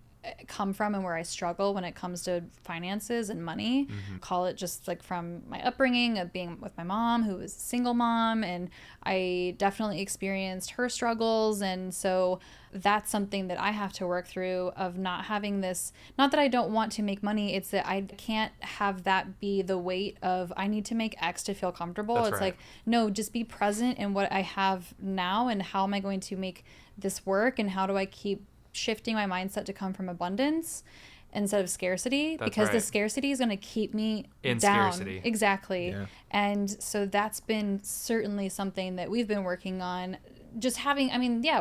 come from and where I struggle when it comes to finances and money. Call it just like from my upbringing of being with my mom, who was a single mom, and I definitely experienced her struggles. And so that's something that I have to work through, of not having this, not that I don't want to make money, it's that I can't have that be the weight of I need to make X to feel comfortable. That's it's right. Like, no, just be present in what I have now, and how am I going to make this work, and how do I keep shifting my mindset to come from abundance instead of scarcity. That's because right. The scarcity is going to keep me in down. Scarcity. Exactly. Yeah. And so that's been certainly something that we've been working on. Just having,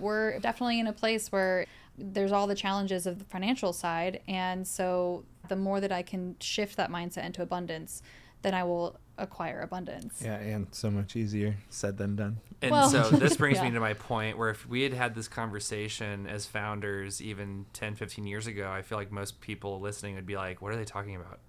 we're definitely in a place where there's all the challenges of the financial side. And so the more that I can shift that mindset into abundance, then I will acquire abundance. Yeah, and so much easier said than done. And so this brings me to my point where if we had this conversation as founders even 10, 15 years ago, I feel like most people listening would be like, what are they talking about?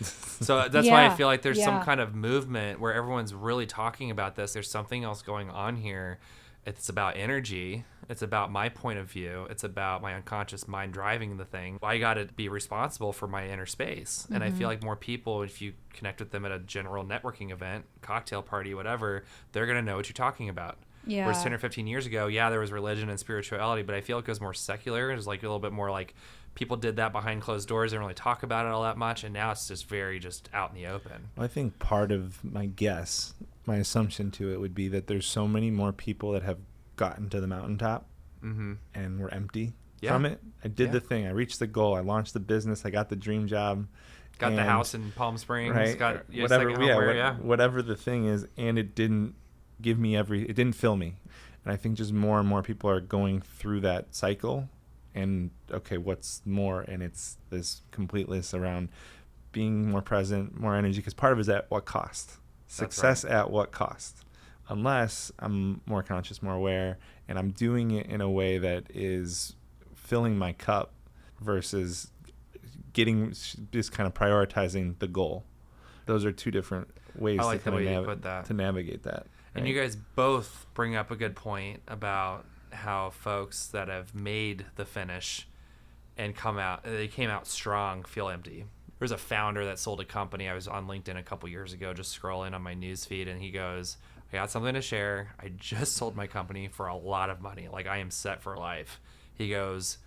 So that's why I feel like there's some kind of movement where everyone's really talking about this. There's something else going on here. It's about energy. It's about my point of view. It's about my unconscious mind driving the thing. I got to be responsible for my inner space. And I feel like more people, if you connect with them at a general networking event, cocktail party, whatever, they're going to know what you're talking about. Yeah. Whereas 10 or 15 years ago, yeah, there was religion and spirituality, but I feel like it was more secular. It was like a little bit more like people did that behind closed doors. They didn't really talk about it all that much. And now it's just very just out in the open. Well, I think part of my guess, my assumption to it would be that there's so many more people that have gotten to the mountaintop and were empty from it. I did the thing. I reached the goal. I launched the business. I got the dream job. Got the house in Palm Springs. Right. Got Whatever, homeware, whatever the thing is. And it didn't give me it didn't fill me. And I think just more and more people are going through that cycle. And, okay, what's more? And it's this completeness around being more present, more energy. Because part of it is at what cost? Success at what cost? Unless I'm more conscious, more aware, and I'm doing it in a way that is filling my cup versus just kind of prioritizing the goal. Those are two different ways I like to, the way you put that. to navigate that. Right? And you guys both bring up a good point about how folks that have made the finish and they came out strong feel empty. There's a founder that sold a company. I was on LinkedIn a couple years ago just scrolling on my news feed, and he goes, I got something to share. I just sold my company for a lot of money. Like, I am set for life. He goes,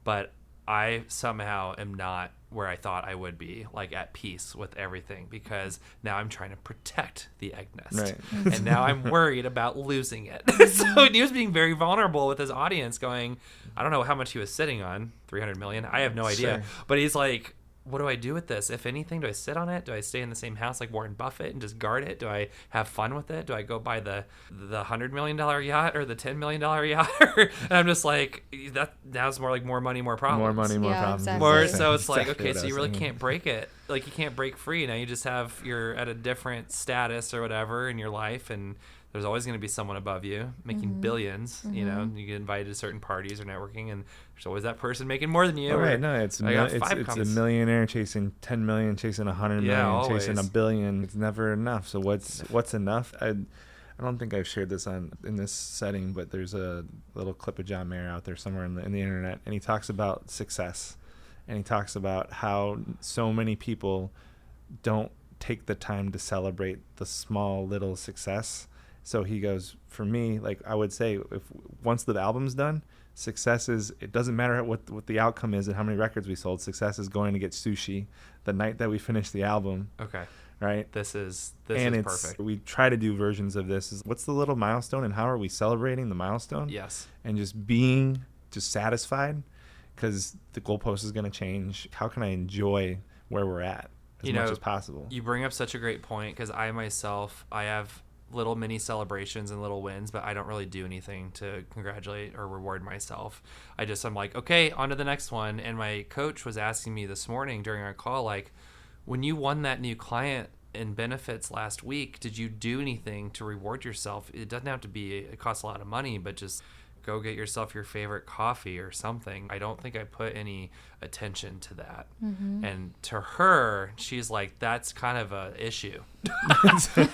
but I somehow am not where I thought I would be, like at peace with everything, because now I'm trying to protect the egg nest. Right. And now I'm worried about losing it. So he was being very vulnerable with his audience going, I don't know how much he was sitting on, 300 million. I have no idea. Sure. But he's like, what do I do with this? If anything, do I sit on it? Do I stay in the same house like Warren Buffett and just guard it? Do I have fun with it? Do I go buy the $100 million yacht or the $10 million yacht? And I'm just like, that now it's more like more money, more problems. More money, more Yeah, problems. exactly. More, so it's like, Exactly okay, what so I you was really thinking. can't break it. Like, you can't break free. Now you're at a different status or whatever in your life, and there's always going to be someone above you making billions. You know, you get invited to certain parties or networking, and there's always that person making more than you. Oh, right, no, it's I got it's 5 a comments. millionaire chasing 10 million, chasing 100 million, chasing always. $1 billion. It's never enough. So what's enough? I don't think I've shared this in this setting, but there's a little clip of John Mayer out there somewhere in the internet, and he talks about success, and he talks about how so many people don't take the time to celebrate the small little success. So he goes, for me, like I would say, if once the album's done, success is, it doesn't matter what the outcome is and how many records we sold. Success is going to get sushi the night that we finish the album. Okay. Right. This is perfect. We try to do versions of this. What's the little milestone and how are we celebrating the milestone? Yes. And just being satisfied, because the goalpost is going to change. How can I enjoy where we're at as much as possible? You bring up such a great point, because I have little mini celebrations and little wins, but I don't really do anything to congratulate or reward myself. I'm like, okay, on to the next one. And my coach was asking me this morning during our call, like, when you won that new client in benefits last week, did you do anything to reward yourself? It doesn't have to be, it costs a lot of money, but just go get yourself your favorite coffee or something. I don't think I put any attention to that. And to her, she's like, that's kind of a issue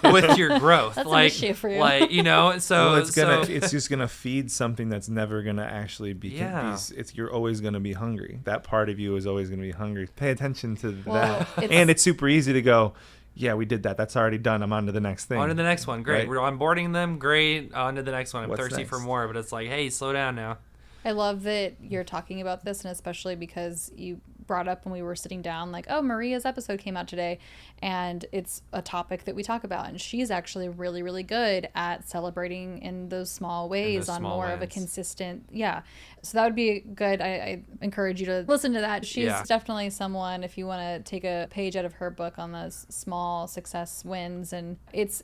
with your growth. That's like, an issue for you. Like, you know, so well, it's just gonna feed something that's never gonna actually be. Yeah. You're always gonna be hungry. That part of you is always gonna be hungry. Pay attention to that. And it's super easy to go, yeah, we did that. That's already done. I'm on to the next thing. On to the next one. Great. Right? We're onboarding them. Great. On to the next one. I'm What's thirsty next? for more, but it's like, hey, slow down now. I love that you're talking about this, and especially because you brought up when we were sitting down, like, oh, Maria's episode came out today, and it's a topic that we talk about, and she's actually really, really good at celebrating in those small ways on more of a consistent, so that would be good. I encourage you to listen to that. She's definitely someone, if you want to take a page out of her book on those small success wins, and it's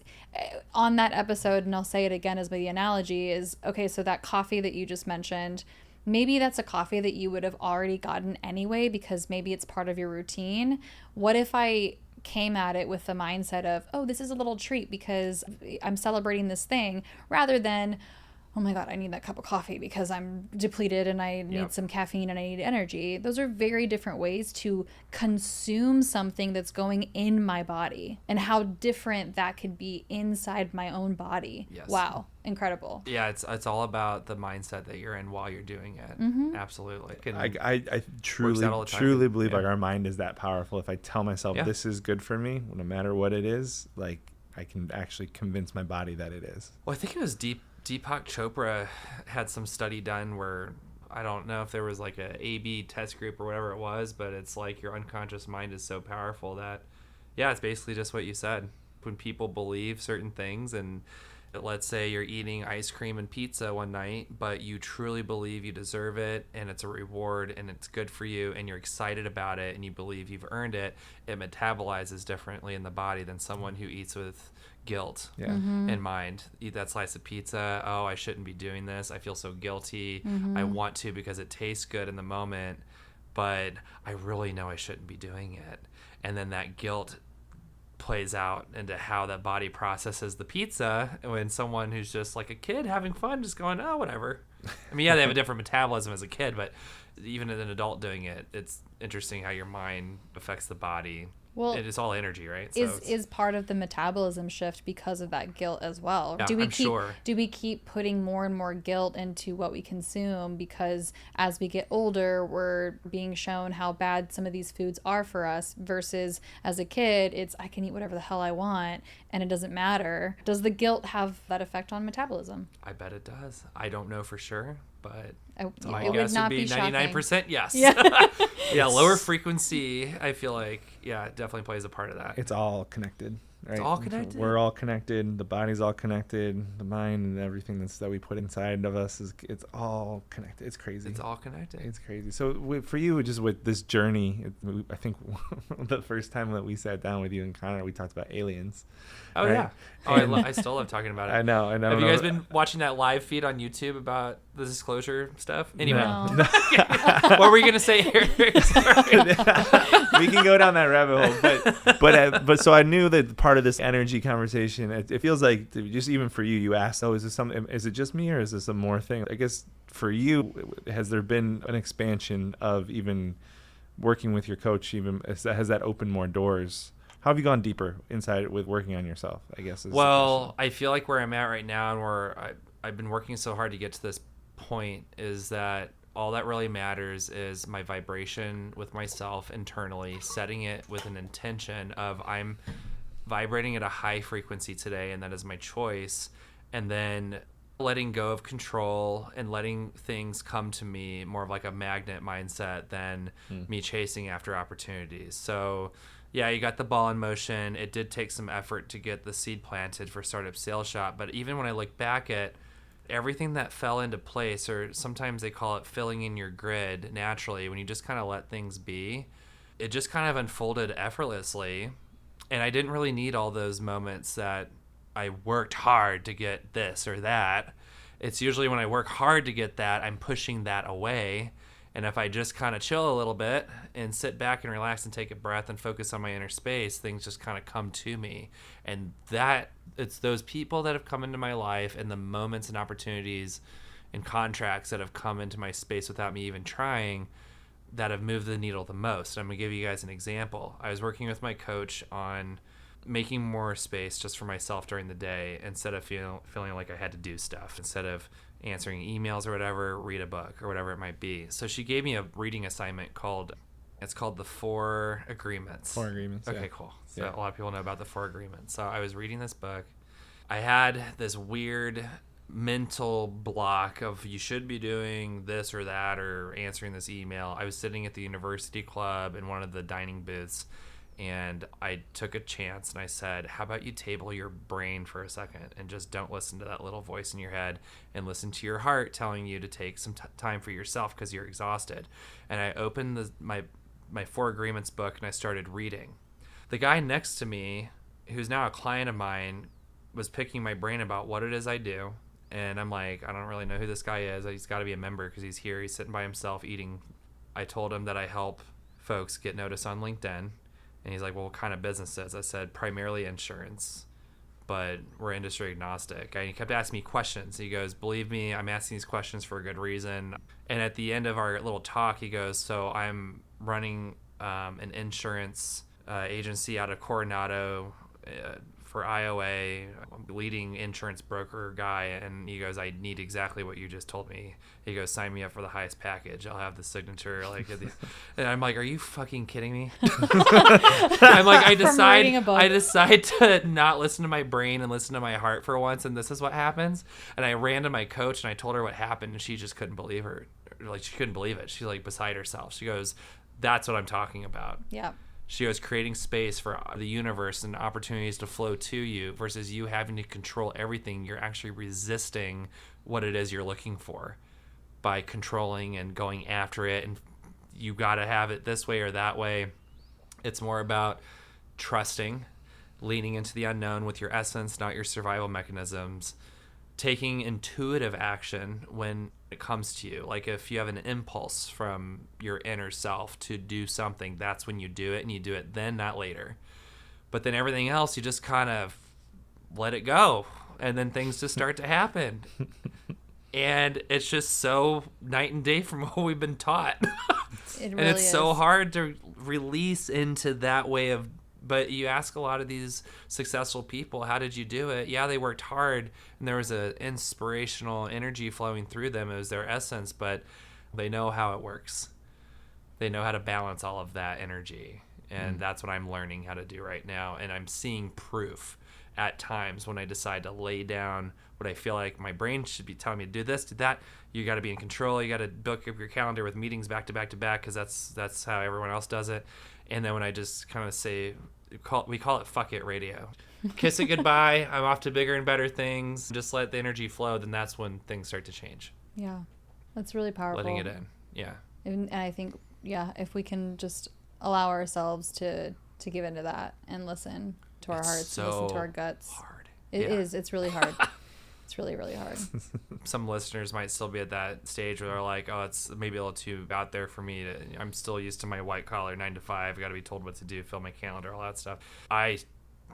on that episode, and I'll say it again as the analogy is, okay, so that coffee that you just mentioned, maybe that's a coffee that you would have already gotten anyway because maybe it's part of your routine. What if I came at it with the mindset of, oh, this is a little treat because I'm celebrating this thing, rather than, oh my God, I need that cup of coffee because I'm depleted and I need some caffeine and I need energy. Those are very different ways to consume something that's going in my body, and how different that could be inside my own body. Yes. Wow. Incredible. Yeah, it's all about the mindset that you're in while you're doing it. Absolutely. I truly out all the time. truly believe Yeah. like our mind is that powerful. If I tell myself Yeah. this is good for me, no matter what it is, like I can actually convince my body that it is. Well, I think it was Deepak Chopra had some study done where, I don't know if there was like a A/B test group or whatever it was, but it's like your unconscious mind is so powerful that, yeah, it's basically just what you said. When people believe certain things, and let's say you're eating ice cream and pizza one night, but you truly believe you deserve it and it's a reward and it's good for you and you're excited about it and you believe you've earned it, it metabolizes differently in the body than someone who eats with guilt in mind. Eat that slice of pizza. Oh, I shouldn't be doing this. I feel so guilty. I want to because it tastes good in the moment, but I really know I shouldn't be doing it. And then that guilt plays out into how that body processes the pizza when someone who's just like a kid having fun, just going, oh, whatever. I mean, yeah, they have a different metabolism as a kid, but even as an adult doing it, it's interesting how your mind affects the body. Well, it is all energy, right? Is part of the metabolism shift because of that guilt as well? Yeah, Do we keep putting more and more guilt into what we consume because as we get older, we're being shown how bad some of these foods are for us, versus as a kid, it's I can eat whatever the hell I want and it doesn't matter. Does the guilt have that effect on metabolism? I bet it does. I don't know for sure, but my it guess would not would be 99% yes. Yeah. Yeah, lower frequency, I feel like, yeah, it definitely plays a part of that. It's all connected, right? It's all connected. We're all connected. The body's all connected. The mind and everything that we put inside of us it's all connected. It's crazy. It's all connected. It's crazy. So for you, just with this journey, I think the first time that we sat down with you and Connor, we talked about aliens. Oh, right? yeah. Oh, I still love talking about it. I know. Have you guys been watching that live feed on YouTube about the disclosure stuff? Anyway, No. what were you going to say, Eric? Sorry. We can go down that rabbit hole, but so I knew that part of this energy conversation, it feels like just even for you asked, oh, is it just me or is this a more thing? I guess for you, has there been an expansion of even working with your coach? Even has that opened more doors? How have you gone deeper inside with working on yourself, I guess? Well, I feel like where I'm at right now and where I've been working so hard to get to this point is that all that really matters is my vibration with myself internally, setting it with an intention of I'm vibrating at a high frequency today, and that is my choice. And then letting go of control and letting things come to me, more of like a magnet mindset than me chasing after opportunities. So yeah, you got the ball in motion. It did take some effort to get the seed planted for Startup Sales Shop. But even when I look back at everything that fell into place, or sometimes they call it filling in your grid naturally, when you just kind of let things be, it just kind of unfolded effortlessly. And I didn't really need all those moments that I worked hard to get this or that. It's usually when I work hard to get that, I'm pushing that away. And if I just kind of chill a little bit and sit back and relax and take a breath and focus on my inner space, things just kind of come to me. And it's those people that have come into my life and the moments and opportunities and contracts that have come into my space without me even trying that have moved the needle the most. I'm going to give you guys an example. I was working with my coach on making more space just for myself during the day instead of feeling like I had to do stuff. Instead of answering emails or whatever, read a book or whatever it might be. So she gave me a reading assignment called the 4 Agreements. 4 Agreements. Okay, yeah. cool. So Yeah. a lot of people know about the 4 Agreements. So I was reading this book. I had this weird mental block of you should be doing this or that or answering this email. I was sitting at the university club in one of the dining booths, and I took a chance and I said, how about you table your brain for a second and just don't listen to that little voice in your head and listen to your heart telling you to take some time for yourself because you're exhausted. And I opened my 4 Agreements book and I started reading. The guy next to me, who's now a client of mine, was picking my brain about what it is I do. And I'm like, I don't really know who this guy is. He's got to be a member because he's here. He's sitting by himself eating. I told him that I help folks get noticed on LinkedIn. And he's like, well, what kind of businesses? I said, primarily insurance. but we're industry agnostic. And he kept asking me questions. He goes, believe me, I'm asking these questions for a good reason. And at the end of our little talk, he goes, so I'm running an insurance agency out of Coronado for IOA, leading insurance broker guy. And he goes, I need exactly what you just told me. He goes, sign me up for the highest package. I'll have the signature. Like, and I'm like, are you fucking kidding me? I'm like, I decide to not listen to my brain and listen to my heart for once. And this is what happens. And I ran to my coach and I told her what happened. And she just couldn't believe she couldn't believe it. She's like beside herself. She goes, that's what I'm talking about. Yeah. She goes, creating space for the universe and opportunities to flow to you versus you having to control everything. You're actually resisting what it is you're looking for by controlling and going after it. And you got to have it this way or that way. It's more about trusting, leaning into the unknown with your essence, not your survival mechanisms, taking intuitive action when it comes to you. Like if you have an impulse from your inner self to do something, that's when you do it, and you do it then, not later. But then everything else, you just kind of let it go, and then things just start to happen. And it's just so night and day from what we've been taught. It really and it's is. so hard to release into that way of. But you ask a lot of these successful people, how did you do it? Yeah, they worked hard, and there was an inspirational energy flowing through them. It was their essence, but they know how it works. They know how to balance all of that energy, and that's what I'm learning how to do right now. And I'm seeing proof at times when I decide to lay down what I feel like my brain should be telling me to do this, do that. You got to be in control. You got to book up your calendar with meetings back to back to back because that's how everyone else does it. And then when I just kind of say, we call it fuck it radio. Kiss it goodbye. I'm off to bigger and better things. Just let the energy flow. Then that's when things start to change. Yeah, that's really powerful. Letting it in. Yeah. And I think, if we can just allow ourselves to give into that and listen to our hearts, so and listen to our guts. Hard. It is. It's really hard. It's really, really hard. Some listeners might still be at that stage where they're like, oh, it's maybe a little too out there for me. I'm still used to my white collar 9 to 5. I got to be told what to do, fill my calendar, all that stuff. I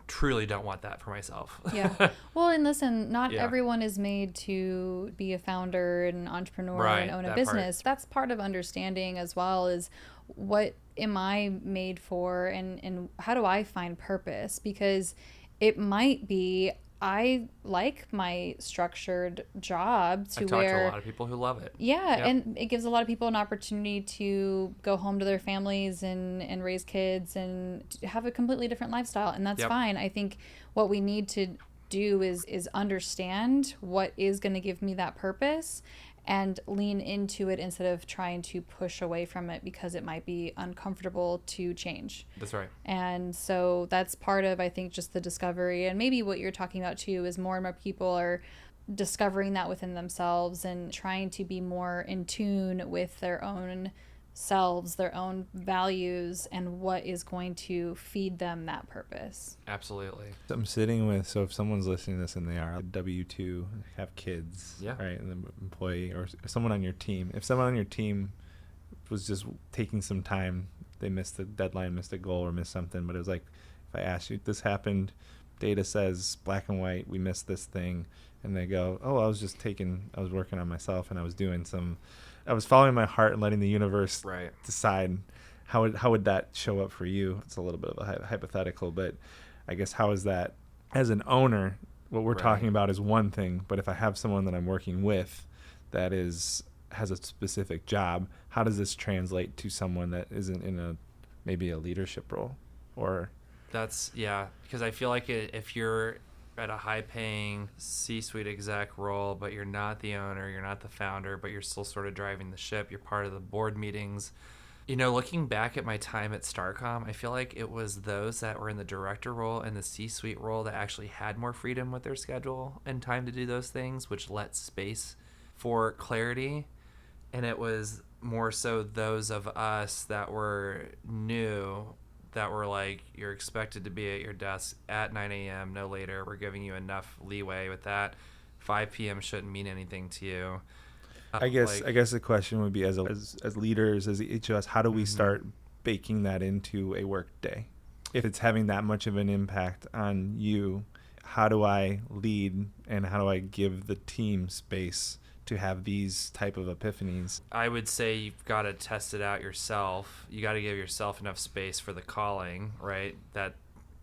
truly don't want that for myself. Yeah. Well, and listen, not everyone is made to be a founder and an entrepreneur and own a business. That's part of understanding as well, is what am I made for, and how do I find purpose? Because it might be I like my structured job to where I talk to a lot of people who love it. Yeah, yep. And it gives a lot of people an opportunity to go home to their families and raise kids and have a completely different lifestyle, and that's fine. I think what we need to do is understand what is going to give me that purpose and lean into it instead of trying to push away from it because it might be uncomfortable to change. That's right. And so that's part of, I think, just the discovery. And maybe what you're talking about too is more and more people are discovering that within themselves and trying to be more in tune with their own selves, their own values, and what is going to feed them that purpose. Absolutely. I'm sitting with, so if someone's listening to this and they are a W-2, have kids, right, and an employee or someone on your team, if someone on your team was just taking some time, they missed the deadline, missed a goal, or missed something, but it was like, if I asked you, this happened, data says black and white, we missed this thing, and they go, oh, I was working on myself, and I was following my heart and letting the universe decide. How would that show up for you? It's a little bit of a hypothetical, but I guess how is that, as an owner, what we're talking about is one thing, but if I have someone that I'm working with that has a specific job, how does this translate to someone that isn't in maybe a leadership role? Or because I feel like if you're at a high-paying C-suite exec role, but you're not the owner, you're not the founder, but you're still sort of driving the ship, you're part of the board meetings. Looking back at my time at Starcom, I feel like it was those that were in the director role and the C-suite role that actually had more freedom with their schedule and time to do those things, which let space for clarity. And it was more so those of us that were new, that were like, you're expected to be at your desk at 9 a.m., no later. We're giving you enough leeway with that. 5 p.m. shouldn't mean anything to you. I guess the question would be, as leaders, as each of us, how do we start baking that into a work day? If it's having that much of an impact on you, how do I lead and how do I give the team space to have these type of epiphanies? I would say you've got to test it out yourself. You got to give yourself enough space for the calling, right? That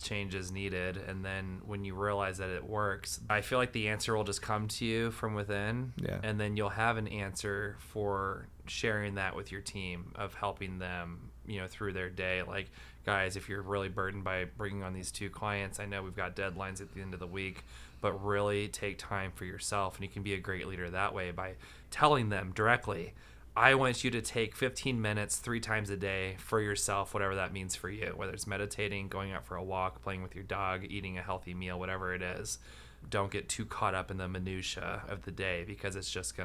change is needed. And then when you realize that it works, I feel like the answer will just come to you from within. Yeah. And then you'll have an answer for sharing that with your team, of helping them, through their day. Like, guys, if you're really burdened by bringing on these 2 clients, I know we've got deadlines at the end of the week, but really take time for yourself. And you can be a great leader that way by telling them directly, I want you to take 15 minutes 3 times a day for yourself, whatever that means for you, whether it's meditating, going out for a walk, playing with your dog, eating a healthy meal, whatever it is. Don't get too caught up in the minutia of the day, because it's just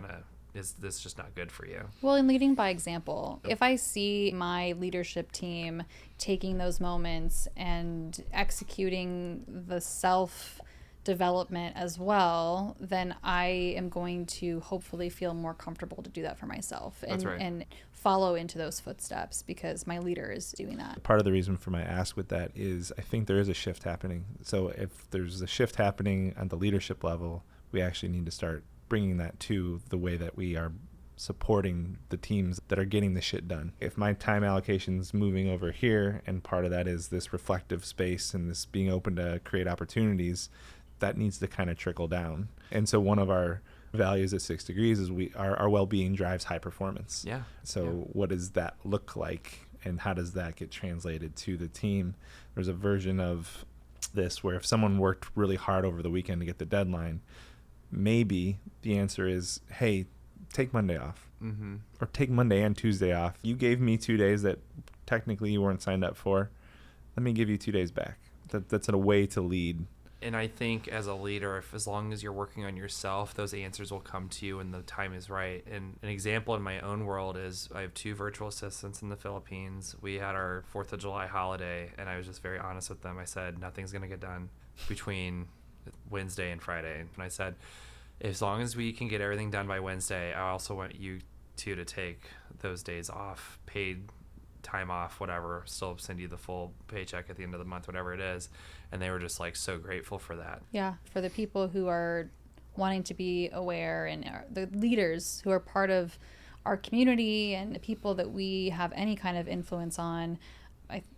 this just not good for you. Well, in leading by example, if I see my leadership team taking those moments and executing the self-development as well, then I am going to hopefully feel more comfortable to do that for myself and follow into those footsteps, because my leader is doing that. Part of the reason for my ask with that is I think there is a shift happening. So if there's a shift happening at the leadership level, we actually need to start bringing that to the way that we are supporting the teams that are getting the shit done. If my time allocation's moving over here, and part of that is this reflective space and this being open to create opportunities, that needs to kind of trickle down. And so one of our values at 6 Degrees is our well-being drives high performance. Yeah. So what does that look like, and how does that get translated to the team? There's a version of this where if someone worked really hard over the weekend to get the deadline, maybe the answer is, hey, take Monday off. Mm-hmm. Or take Monday and Tuesday off. You gave me 2 days that technically you weren't signed up for. Let me give you 2 days back. That's a way to lead. And I think as a leader, as long as you're working on yourself, those answers will come to you when the time is right. And an example in my own world is I have 2 virtual assistants in the Philippines. We had our 4th of July holiday, and I was just very honest with them. I said, nothing's going to get done between Wednesday and Friday. And I said, as long as we can get everything done by Wednesday, I also want you two to take those days off, paid time off, whatever, still send you the full paycheck at the end of the month, whatever it is. And they were just like so grateful for that. Yeah, for the people who are wanting to be aware, and the leaders who are part of our community and the people that we have any kind of influence on.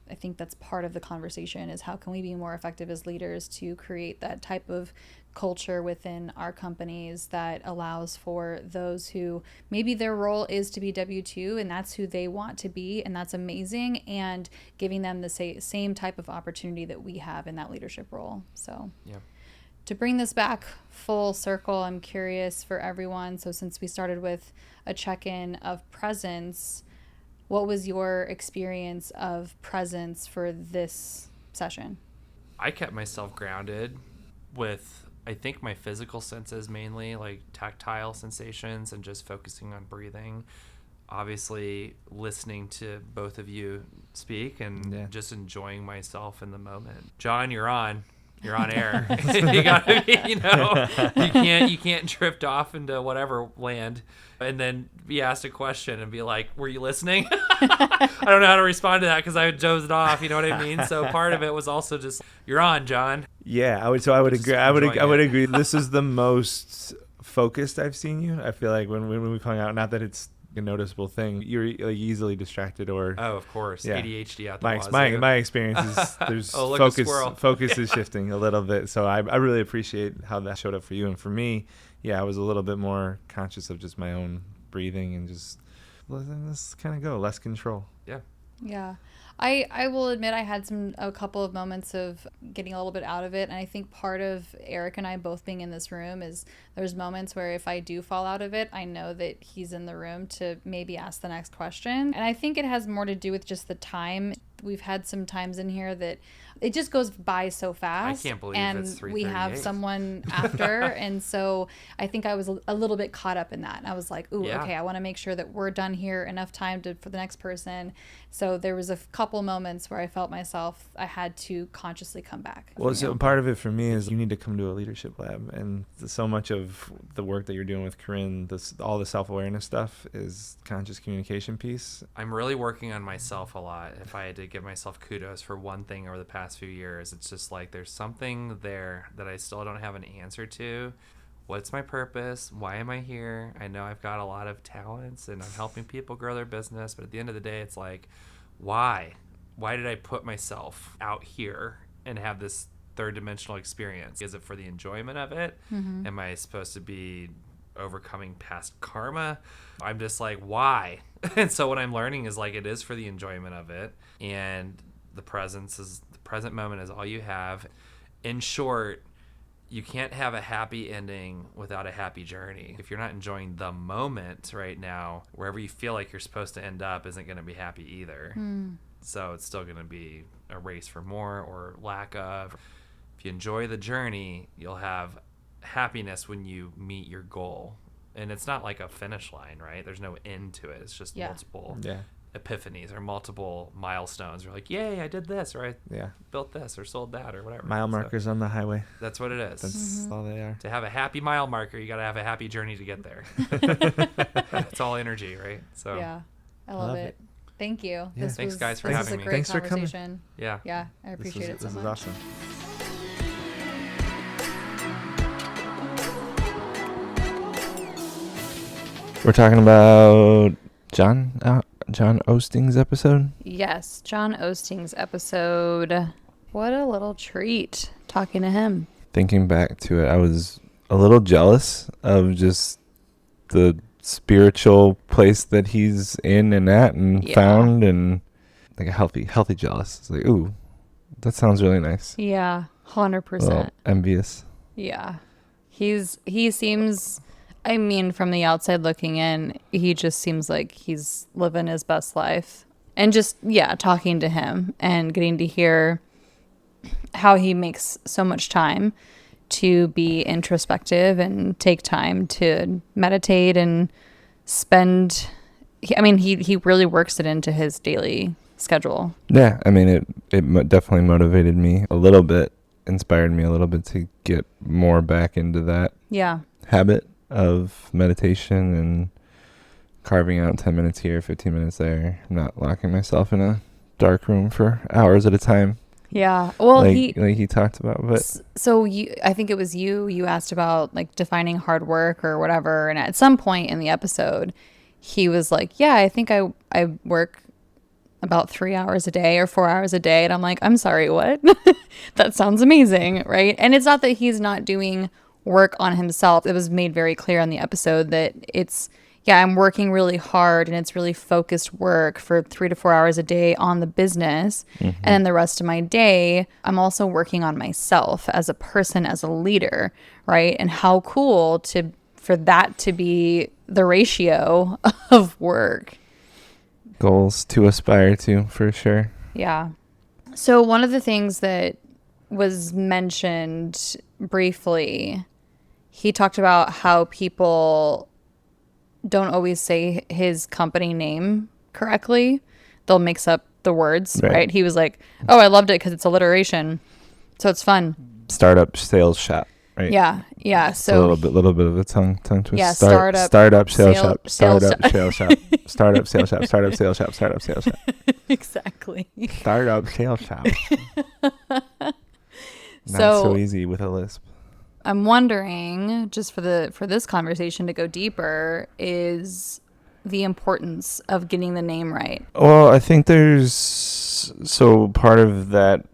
I think that's part of the conversation, is how can we be more effective as leaders to create that type of culture within our companies that allows for those who maybe their role is to be W-2 and that's who they want to be, and that's amazing, and giving them the same type of opportunity that we have in that leadership role. So yeah. To bring this back full circle, I'm curious for everyone. So since we started with a check-in of presence, what was your experience of presence for this session? I kept myself grounded with, I think, my physical senses mainly, like tactile sensations, and just focusing on breathing. Obviously, listening to both of you speak and just enjoying myself in the moment. John, you're on. You're on air. You gotta be, you can't drift off into whatever land and then be asked a question and be like, were you listening? I don't know how to respond to that because I dozed off, you know what I mean? So part of it was also just, you're on, John. Yeah, I would agree. I would agree. This is the most focused I've seen you. I feel like when we've hung out, not that it's a noticeable thing, you're like easily distracted or of course, yeah. ADHD out the my experience is there's focus is shifting a little bit, so I really appreciate how that showed up for you. And for me, I was a little bit more conscious of just my own breathing and just letting this kind of go, less control. Yeah. I will admit I had a couple of moments of getting a little bit out of it. And I think part of Eric and I both being in this room is there's moments where if I do fall out of it, I know that he's in the room to maybe ask the next question. And I think it has more to do with just the time. We've had some times in here that it just goes by so fast. I can't believe it's 3:38. And we have someone after. And so I think I was a little bit caught up in that. And I was like, okay, I want to make sure that we're done here, enough time for the next person. So there was a couple moments where I felt myself, I had to consciously come back. Well, so part of it for me is you need to come to a leadership lab. And so much of the work that you're doing with Corinne, all the self-awareness stuff is conscious communication piece. I'm really working on myself a lot. If I had to to give myself kudos for one thing over the past few years. It's just like there's something there that I still don't have an answer to. What's my purpose? Why am I here? I know I've got a lot of talents and I'm helping people grow their business, but at the end of the day, it's like, why? Why did I put myself out here and have this third dimensional experience? Is it for the enjoyment of it? Mm-hmm. Am I supposed to be overcoming past karma? I'm just like, why? And so what I'm learning is like, it is for the enjoyment of it. And the present moment is all you have. In short, you can't have a happy ending without a happy journey. If you're not enjoying the moment right now, wherever you feel like you're supposed to end up isn't going to be happy either. So it's still going to be a race for more or lack of. If you enjoy the journey, you'll have happiness when you meet your goal. And it's not like a finish line, right? There's no end to it. It's just multiple epiphanies or multiple milestones. You're like, yay, I did this, or I built this or sold that or whatever. Mile markers on the highway. That's what it is. That's all they are. To have a happy mile marker, you got to have a happy journey to get there. It's all energy, right? So yeah, I love it. Thank you. Yeah. Thanks, guys, for having me. This was a great Thanks for coming. conversation. Yeah. Yeah, I appreciate it so much. This is awesome. We're talking about John Osting's episode. Yes, John Osting's episode. What a little treat talking to him. Thinking back to it, I was a little jealous of just the spiritual place that he's in and at and found, and like a healthy jealous. It's like, ooh, that sounds really nice. Yeah, 100%. Well, envious. Yeah. He seems, I mean, from the outside looking in, he just seems like he's living his best life. And just, talking to him and getting to hear how he makes so much time to be introspective and take time to meditate and spend. He really works it into his daily schedule. Yeah, I mean, it definitely motivated me a little bit, inspired me a little bit to get more back into that habit of meditation and carving out 10 minutes here, 15 minutes there, not locking myself in a dark room for hours at a time. Yeah. Well, like he talked about, but so I think it was you asked about like defining hard work or whatever. And at some point in the episode, he was like, yeah, I think I work about 3 hours a day or 4 hours a day. And I'm like, I'm sorry, what? That sounds amazing. Right. And it's not that he's not doing work on himself. It was made very clear on the episode that I'm working really hard and it's really focused work for 3 to 4 hours a day on the business. Mm-hmm. And then the rest of my day, I'm also working on myself as a person, as a leader, right? And how cool for that to be the ratio of work. Goals to aspire to, for sure. Yeah. So one of the things that was mentioned briefly, he talked about how people don't always say his company name correctly. They'll mix up the words, right? He was like, oh, I loved it because it's alliteration. So it's fun. Startup sales shop, right? Yeah. Yeah. So a little bit of a tongue twist. Yeah. Startup sales shop. Startup sales shop. Startup sales shop. Startup sales shop. Startup sales shop. Exactly. Startup sales shop. Not so easy with a lisp. I'm wondering, just for this conversation to go deeper, is the importance of getting the name right. Well, I think so part of that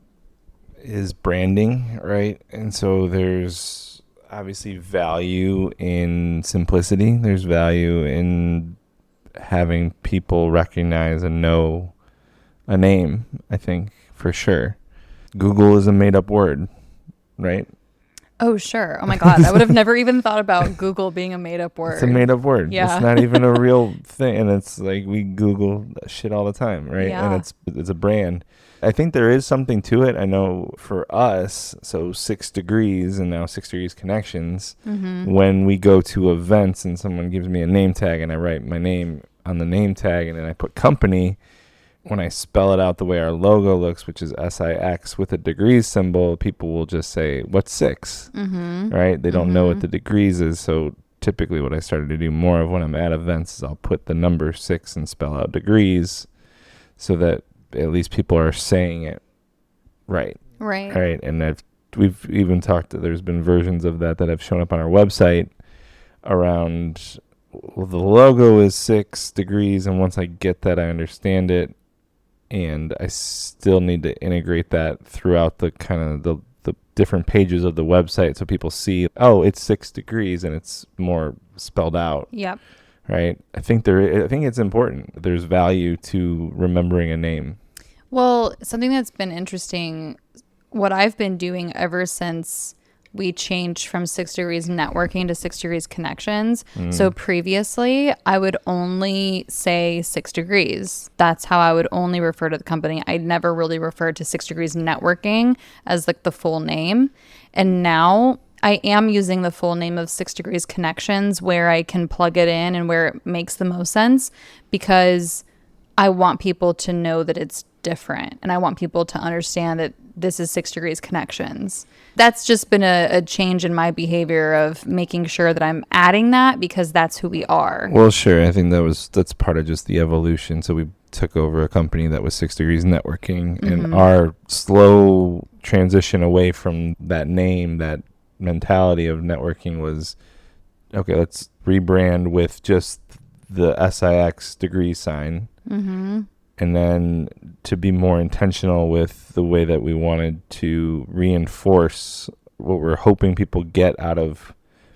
is branding, right? And so there's obviously value in simplicity. There's value in having people recognize and know a name, I think, for sure. Google is a made-up word, right? Oh, sure. Oh, my God. I would have never even thought about Google being a made-up word. It's a made-up word. Yeah. It's not even a real thing. And it's like we Google shit all the time, right? Yeah. And it's a brand. I think there is something to it. I know for us, so 6 Degrees and now 6 Degrees Connections, when we go to events and someone gives me a name tag and I write my name on the name tag and then I put company, when I spell it out the way our logo looks, which is SIX with a degrees symbol, people will just say, what's 6? Right? They don't know what the degrees is. So typically what I started to do more of when I'm at events is I'll put the number 6 and spell out degrees so that at least people are saying it right. Right. And we've even talked, there's been versions of that have shown up on our website around, well, the logo is 6 degrees, and once I get that, I understand it, and I still need to integrate that throughout the kind of the different pages of the website so people see, oh, it's 6 degrees, and it's more spelled out. Yep. Right? I think it's important. There's value to remembering a name. Well, something that's been interesting, what I've been doing ever since we changed from 6 degrees networking to 6 degrees connections. So previously, I would only say 6 degrees. That's how I would only refer to the company. I never really referred to 6 degrees networking as like the full name. And now I am using the full name of 6 degrees connections where I can plug it in and where it makes the most sense, because I want people to know that it's different, and I want people to understand that this is 6 degrees connections. That's just been a change in my behavior of making sure that I'm adding that, because that's who we are. Well, sure. I think that's part of just the evolution. So we took over a company that was 6 degrees networking, and our slow transition away from that name, that mentality of networking was, okay, let's rebrand with just the SIX degree sign. And then to be more intentional with the way that we wanted to reinforce what we're hoping people get out of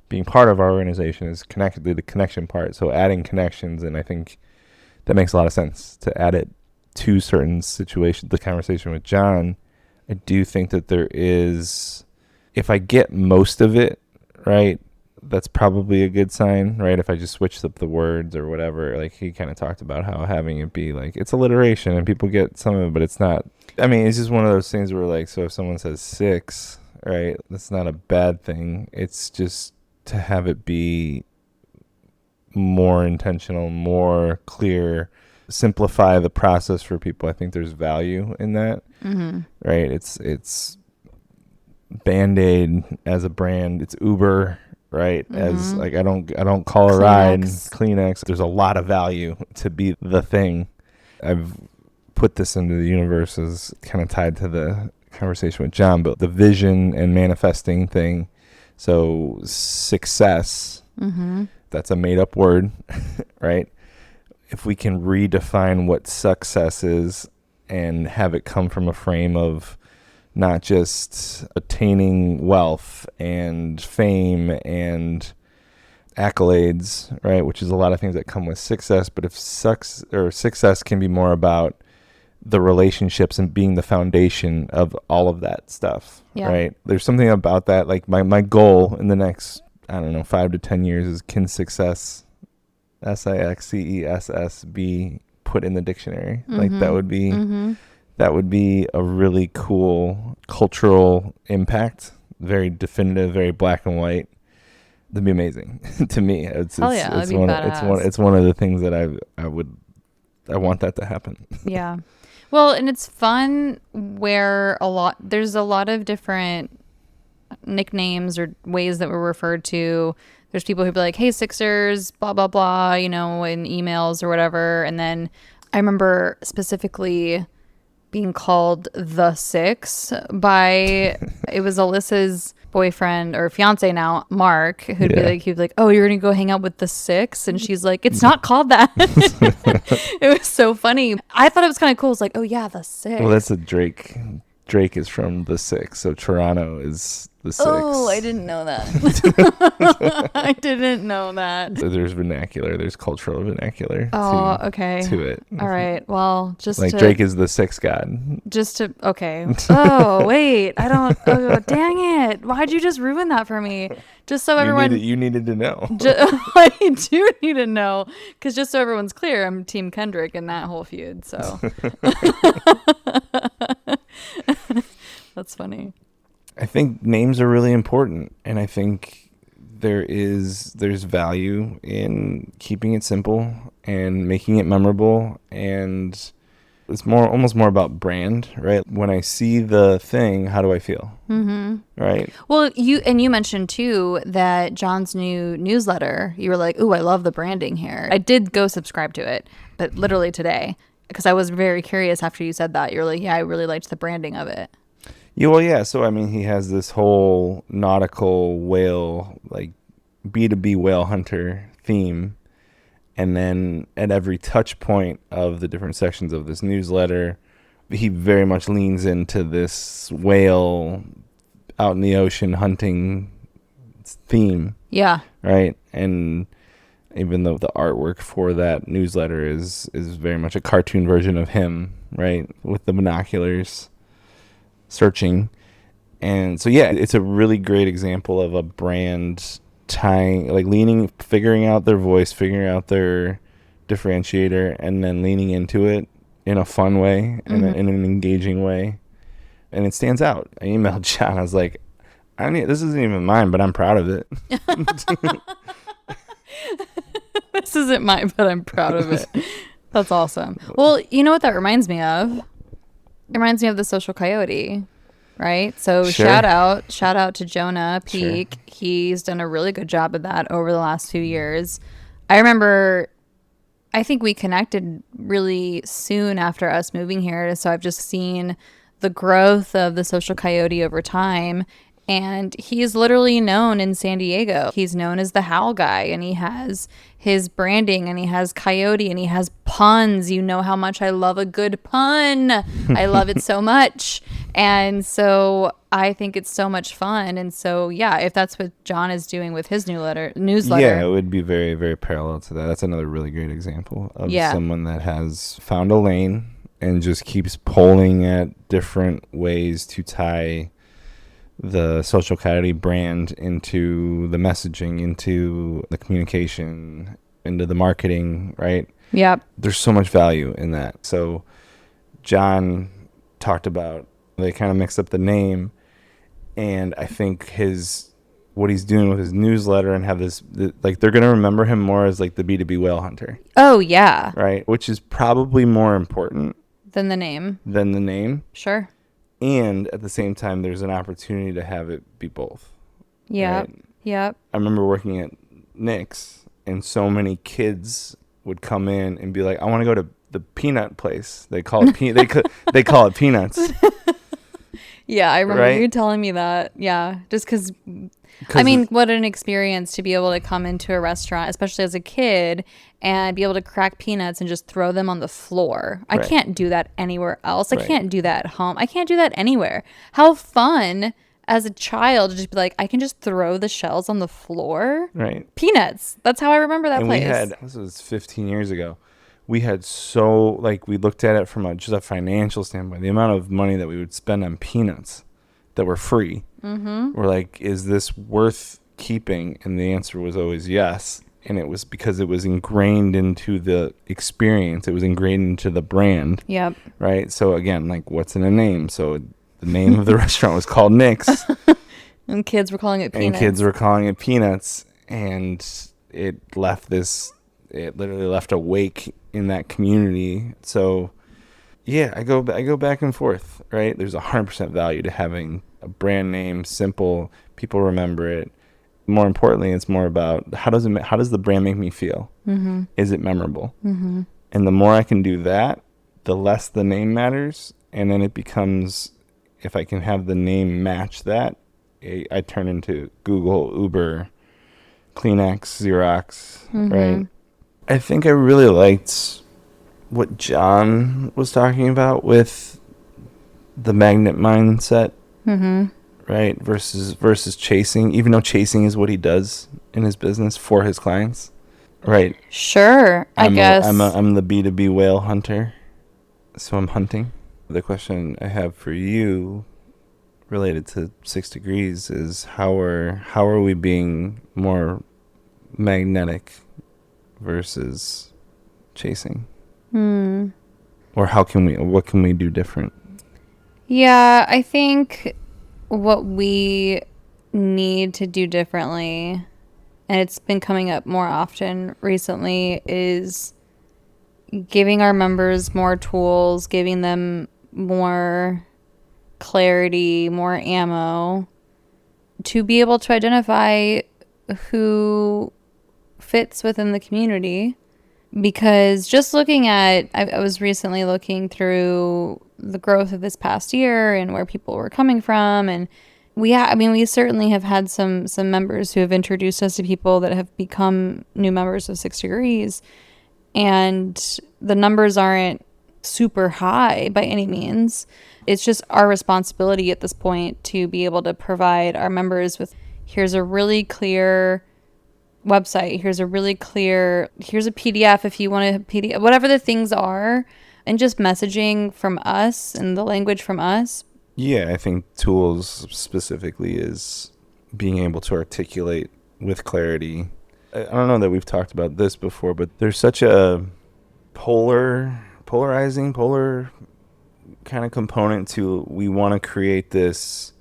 being part of our organization is the connection part. So adding connections, and I think that makes a lot of sense to add it to certain situations. The conversation with John, I do think that there is, if I get most of it right, that's probably a good sign, right? If I just switch up the words or whatever, like he kind of talked about how having it be like, it's alliteration and people get some of it, but it's not, I mean, it's just one of those things where like, so if someone says 6, right, that's not a bad thing. It's just to have it be more intentional, more clear, simplify the process for people. I think there's value in that, right? It's Band-Aid as a brand, it's Uber, right? As like, I don't call a ride Kleenex. There's a lot of value to be the thing. I've put this into the universe as kind of tied to the conversation with John, but the vision and manifesting thing. So success, that's a made up word, right? If we can redefine what success is and have it come from a frame of not just attaining wealth and fame and accolades, right? Which is a lot of things that come with success. But if success can be more about the relationships and being the foundation of all of that stuff, right? There's something about that. Like my goal in the next, 5 to 10 years is, can success, SIXCESS, be put in the dictionary? Like that would be... That would be a really cool cultural impact. Very definitive, very black and white. That'd be amazing to me. It's one of the things that I want that to happen. Yeah. Well, and it's fun where there's a lot of different nicknames or ways that we're referred to. There's people who be like, hey, Sixers, blah, blah, blah, in emails or whatever. And then I remember specifically being called the 6 by, it was Alyssa's boyfriend or fiance now, Mark, who'd be like, oh, you're gonna go hang out with the 6, and she's like, it's not called that. It was so funny. I thought it was kind of cool. It's like, oh yeah, the 6. Well, that's a Drake is from the 6, so Toronto is the 6. Oh, I didn't know that. I didn't know that. So there's vernacular, there's cultural vernacular. Okay. To it. All right. Well, just like Drake is the 6 god. Okay. Oh wait, I don't. Oh, dang it! Why'd you just ruin that for me? Just so everyone. You needed to know. I do need to know, because just so everyone's clear, I'm Team Kendrick in that whole feud. So. That's funny. I think names are really important, and I think there's value in keeping it simple and making it memorable, and it's almost more about brand, right? When I see the thing, how do I feel? Right? Well, you mentioned too that John's new newsletter, you were like, ooh, I love the branding here. I did go subscribe to it, but literally today. Because I was very curious after you said that. You're like, yeah, I really liked the branding of it. Yeah, well, yeah. So, I mean, he has this whole nautical whale, like B2B whale hunter theme. And then at every touch point of the different sections of this newsletter, he very much leans into this whale out in the ocean hunting theme. Yeah. Right. And even though the artwork for that newsletter is very much a cartoon version of him, right, with the binoculars searching. And so, yeah, it's a really great example of a brand tying, like figuring out their voice, figuring out their differentiator, and then leaning into it in a fun way, in an engaging way. And it stands out. I emailed John. I was like, this isn't even mine, but I'm proud of it. This isn't mine, but I'm proud of it. That's awesome. Well, you know what that reminds me of? It reminds me of the Social Coyote, right? So Sure. shout out to Jonah Peak. Sure. He's done a really good job of that over the last few years. I remember, I think we connected really soon after us moving here. So I've just seen the growth of the Social Coyote over time. And he's literally known in San Diego. He's known as the Howl Guy, and he has his branding, and he has Coyote, and he has puns. You know how much I love a good pun. I love it so much. And so I think it's so much fun. And so, yeah, if that's what John is doing with his newsletter. Yeah, it would be very, very parallel to that. That's another really great example of someone that has found a lane and just keeps pulling at different ways to tie the Social Coyote brand into the messaging, into the communication, into the marketing, right? Yep. There's so much value in that. So John talked about, they kind of mixed up the name, and I think what he's doing with his newsletter and have this, like, they're going to remember him more as like the B2B whale hunter. Oh, yeah. Right? Which is probably more important Than the name. Sure. And at the same time, there's an opportunity to have it be both. Yep. Right? Yep. I remember working at Nick's, and so many kids would come in and be like, "I want to go to the peanut place." They call it they call it Peanuts. Yeah, I remember Right? you telling me that. Yeah, just because. I mean, what an experience to be able to come into a restaurant, especially as a kid, and be able to crack peanuts and just throw them on the floor. I Right. can't do that anywhere else. I Right. can't do that at home. I can't do that anywhere. How fun as a child to just be like, I can just throw the shells on the floor. Right. Peanuts. That's how I remember that And place. this was 15 years ago. We had we looked at it from just a financial standpoint, the amount of money that we would spend on peanuts that were free. Mm-hmm. We're like, is this worth keeping? And the answer was always yes. And it was because it was ingrained into the experience. It was ingrained into the brand. Yep. Right? So again, like, what's in a name? So the name of the restaurant was called Nick's. And kids were calling it peanuts. And kids were calling it Peanuts. And it literally left a wake in that community. So yeah, I go back and forth, right? There's 100% value to having a brand name, simple, people remember it. More importantly, it's more about how does the brand make me feel? Mm-hmm. Is it memorable? Mm-hmm. And the more I can do that, the less the name matters. And then it becomes, if I can have the name match that, I turn into Google, Uber, Kleenex, Xerox, right? I think I really liked what John was talking about with the magnet mindset, right? Versus chasing, even though chasing is what he does in his business for his clients, right? Sure, I guess. I'm the B2B whale hunter, so I'm hunting. The question I have for you related to 6 Degrees is how are we being more magnetic versus chasing? Or what can we do different? Yeah, I think what we need to do differently, and it's been coming up more often recently, is giving our members more tools, giving them more clarity, more ammo to be able to identify who fits within the community, because just looking at, I was recently looking through the growth of this past year and where people were coming from, and we certainly have had some members who have introduced us to people that have become new members of 6 Degrees, and the numbers aren't super high by any means. It's just our responsibility at this point to be able to provide our members with, here's a really clear website, here's a PDF if you want a PDF, whatever the things are, and just messaging from us and the language from us. Yeah, I think tools specifically is being able to articulate with clarity. I don't know that we've talked about this before, but there's such a polarizing kind of component to, we want to create this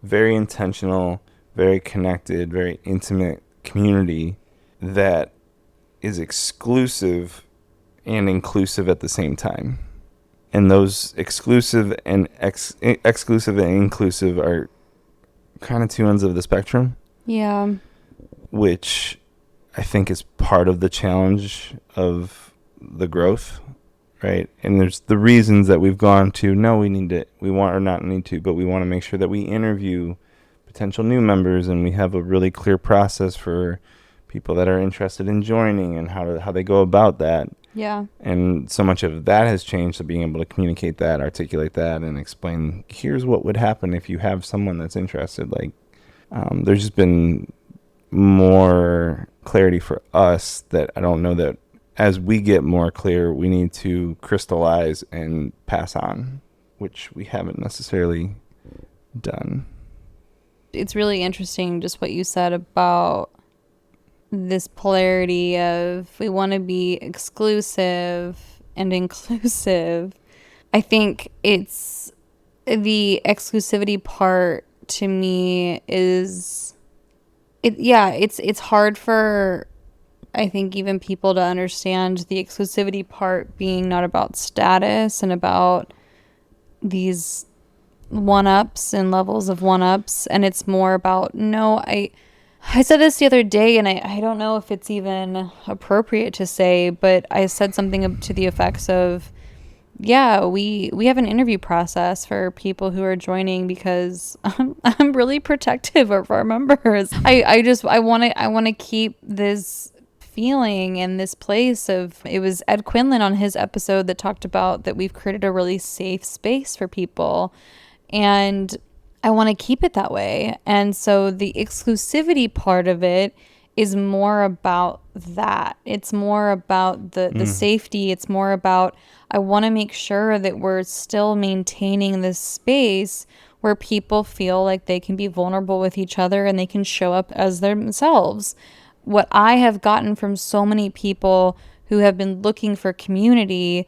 very intentional, very connected, very intimate community that is exclusive and inclusive at the same time. And those exclusive and exclusive and inclusive are kind of two ends of the spectrum. Yeah. Which I think is part of the challenge of the growth, right? And there's the reasons that we've gone to, no, we want to make sure that we interview potential new members, and we have a really clear process for people that are interested in joining and how they go about that. Yeah. And so much of that has changed, so being able to communicate that, articulate that, and explain, here's what would happen if you have someone that's interested. Like, there's just been more clarity for us that I don't know that as we get more clear, we need to crystallize and pass on, which we haven't necessarily done. It's really interesting just what you said about this polarity of, we want to be exclusive and inclusive. I think it's the exclusivity part to me is it's hard for, I think, even people to understand the exclusivity part being not about status and about these one-ups and levels of one-ups, and it's more about, no, I said this the other day, and I don't know if it's even appropriate to say, but I said something to the effects of, yeah, we have an interview process for people who are joining because I'm really protective of our members. I want to keep this feeling and this place of, it was Ed Quinlan on his episode that talked about that we've created a really safe space for people, and I want to keep it that way. And so the exclusivity part of it is more about that. It's more about the safety. It's more about, I want to make sure that we're still maintaining this space where people feel like they can be vulnerable with each other and they can show up as themselves. What I have gotten from so many people who have been looking for community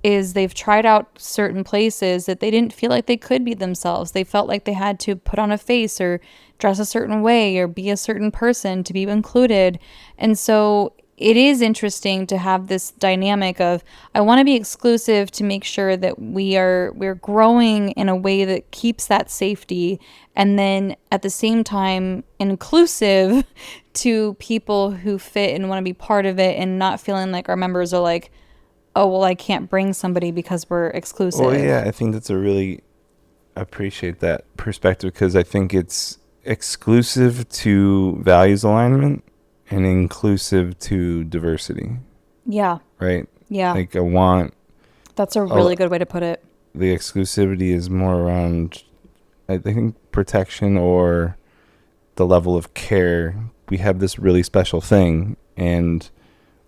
is they've tried out certain places that they didn't feel like they could be themselves. They felt like they had to put on a face or dress a certain way or be a certain person to be included. And so it is interesting to have this dynamic of, I want to be exclusive to make sure that we're growing in a way that keeps that safety, and then at the same time inclusive to people who fit and want to be part of it, and not feeling like our members are like, oh, well, I can't bring somebody because we're exclusive. Well, yeah, I think that's I appreciate that perspective, because I think it's exclusive to values alignment and inclusive to diversity. Yeah. Right? Yeah. Like, that's a really good way to put it. The exclusivity is more around, I think, protection or the level of care. We have this really special thing, and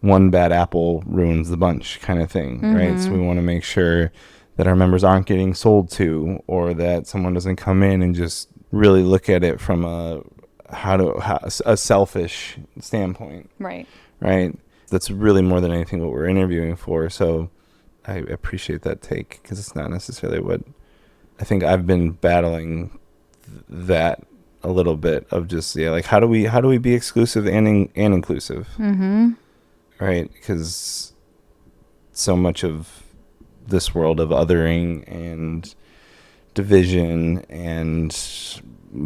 one bad apple ruins the bunch kind of thing, right? So we want to make sure that our members aren't getting sold to, or that someone doesn't come in and just really look at it from a selfish standpoint. Right. That's really more than anything what we're interviewing for. So I appreciate that take, because it's not necessarily what I think. I've been battling that a little bit of just, like, how do we be exclusive and inclusive? Right? Because so much of this world of othering and division and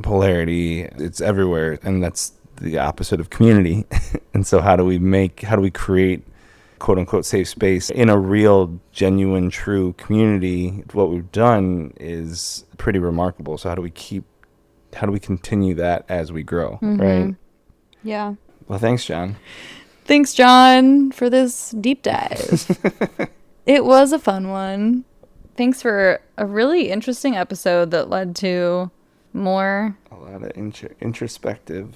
polarity, it's everywhere, and that's the opposite of community. And so how do we create quote unquote safe space in a real, genuine, true community, what we've done is pretty remarkable. So how do we continue that as we grow? Right. Yeah. Well, thanks, John. Thanks, John, for this deep dive. It was a fun one. Thanks for a really interesting episode that led to more. A lot of introspective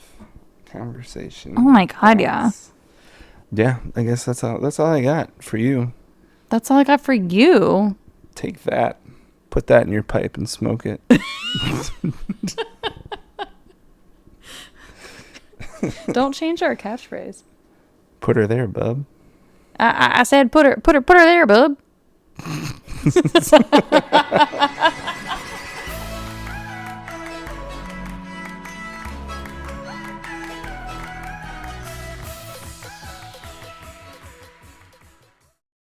conversation. Oh my God, yeah. Yeah, I guess that's all I got for you. That's all I got for you. Take that. Put that in your pipe and smoke it. Don't change our catchphrase. Put her there, bub. I said put her there, bub.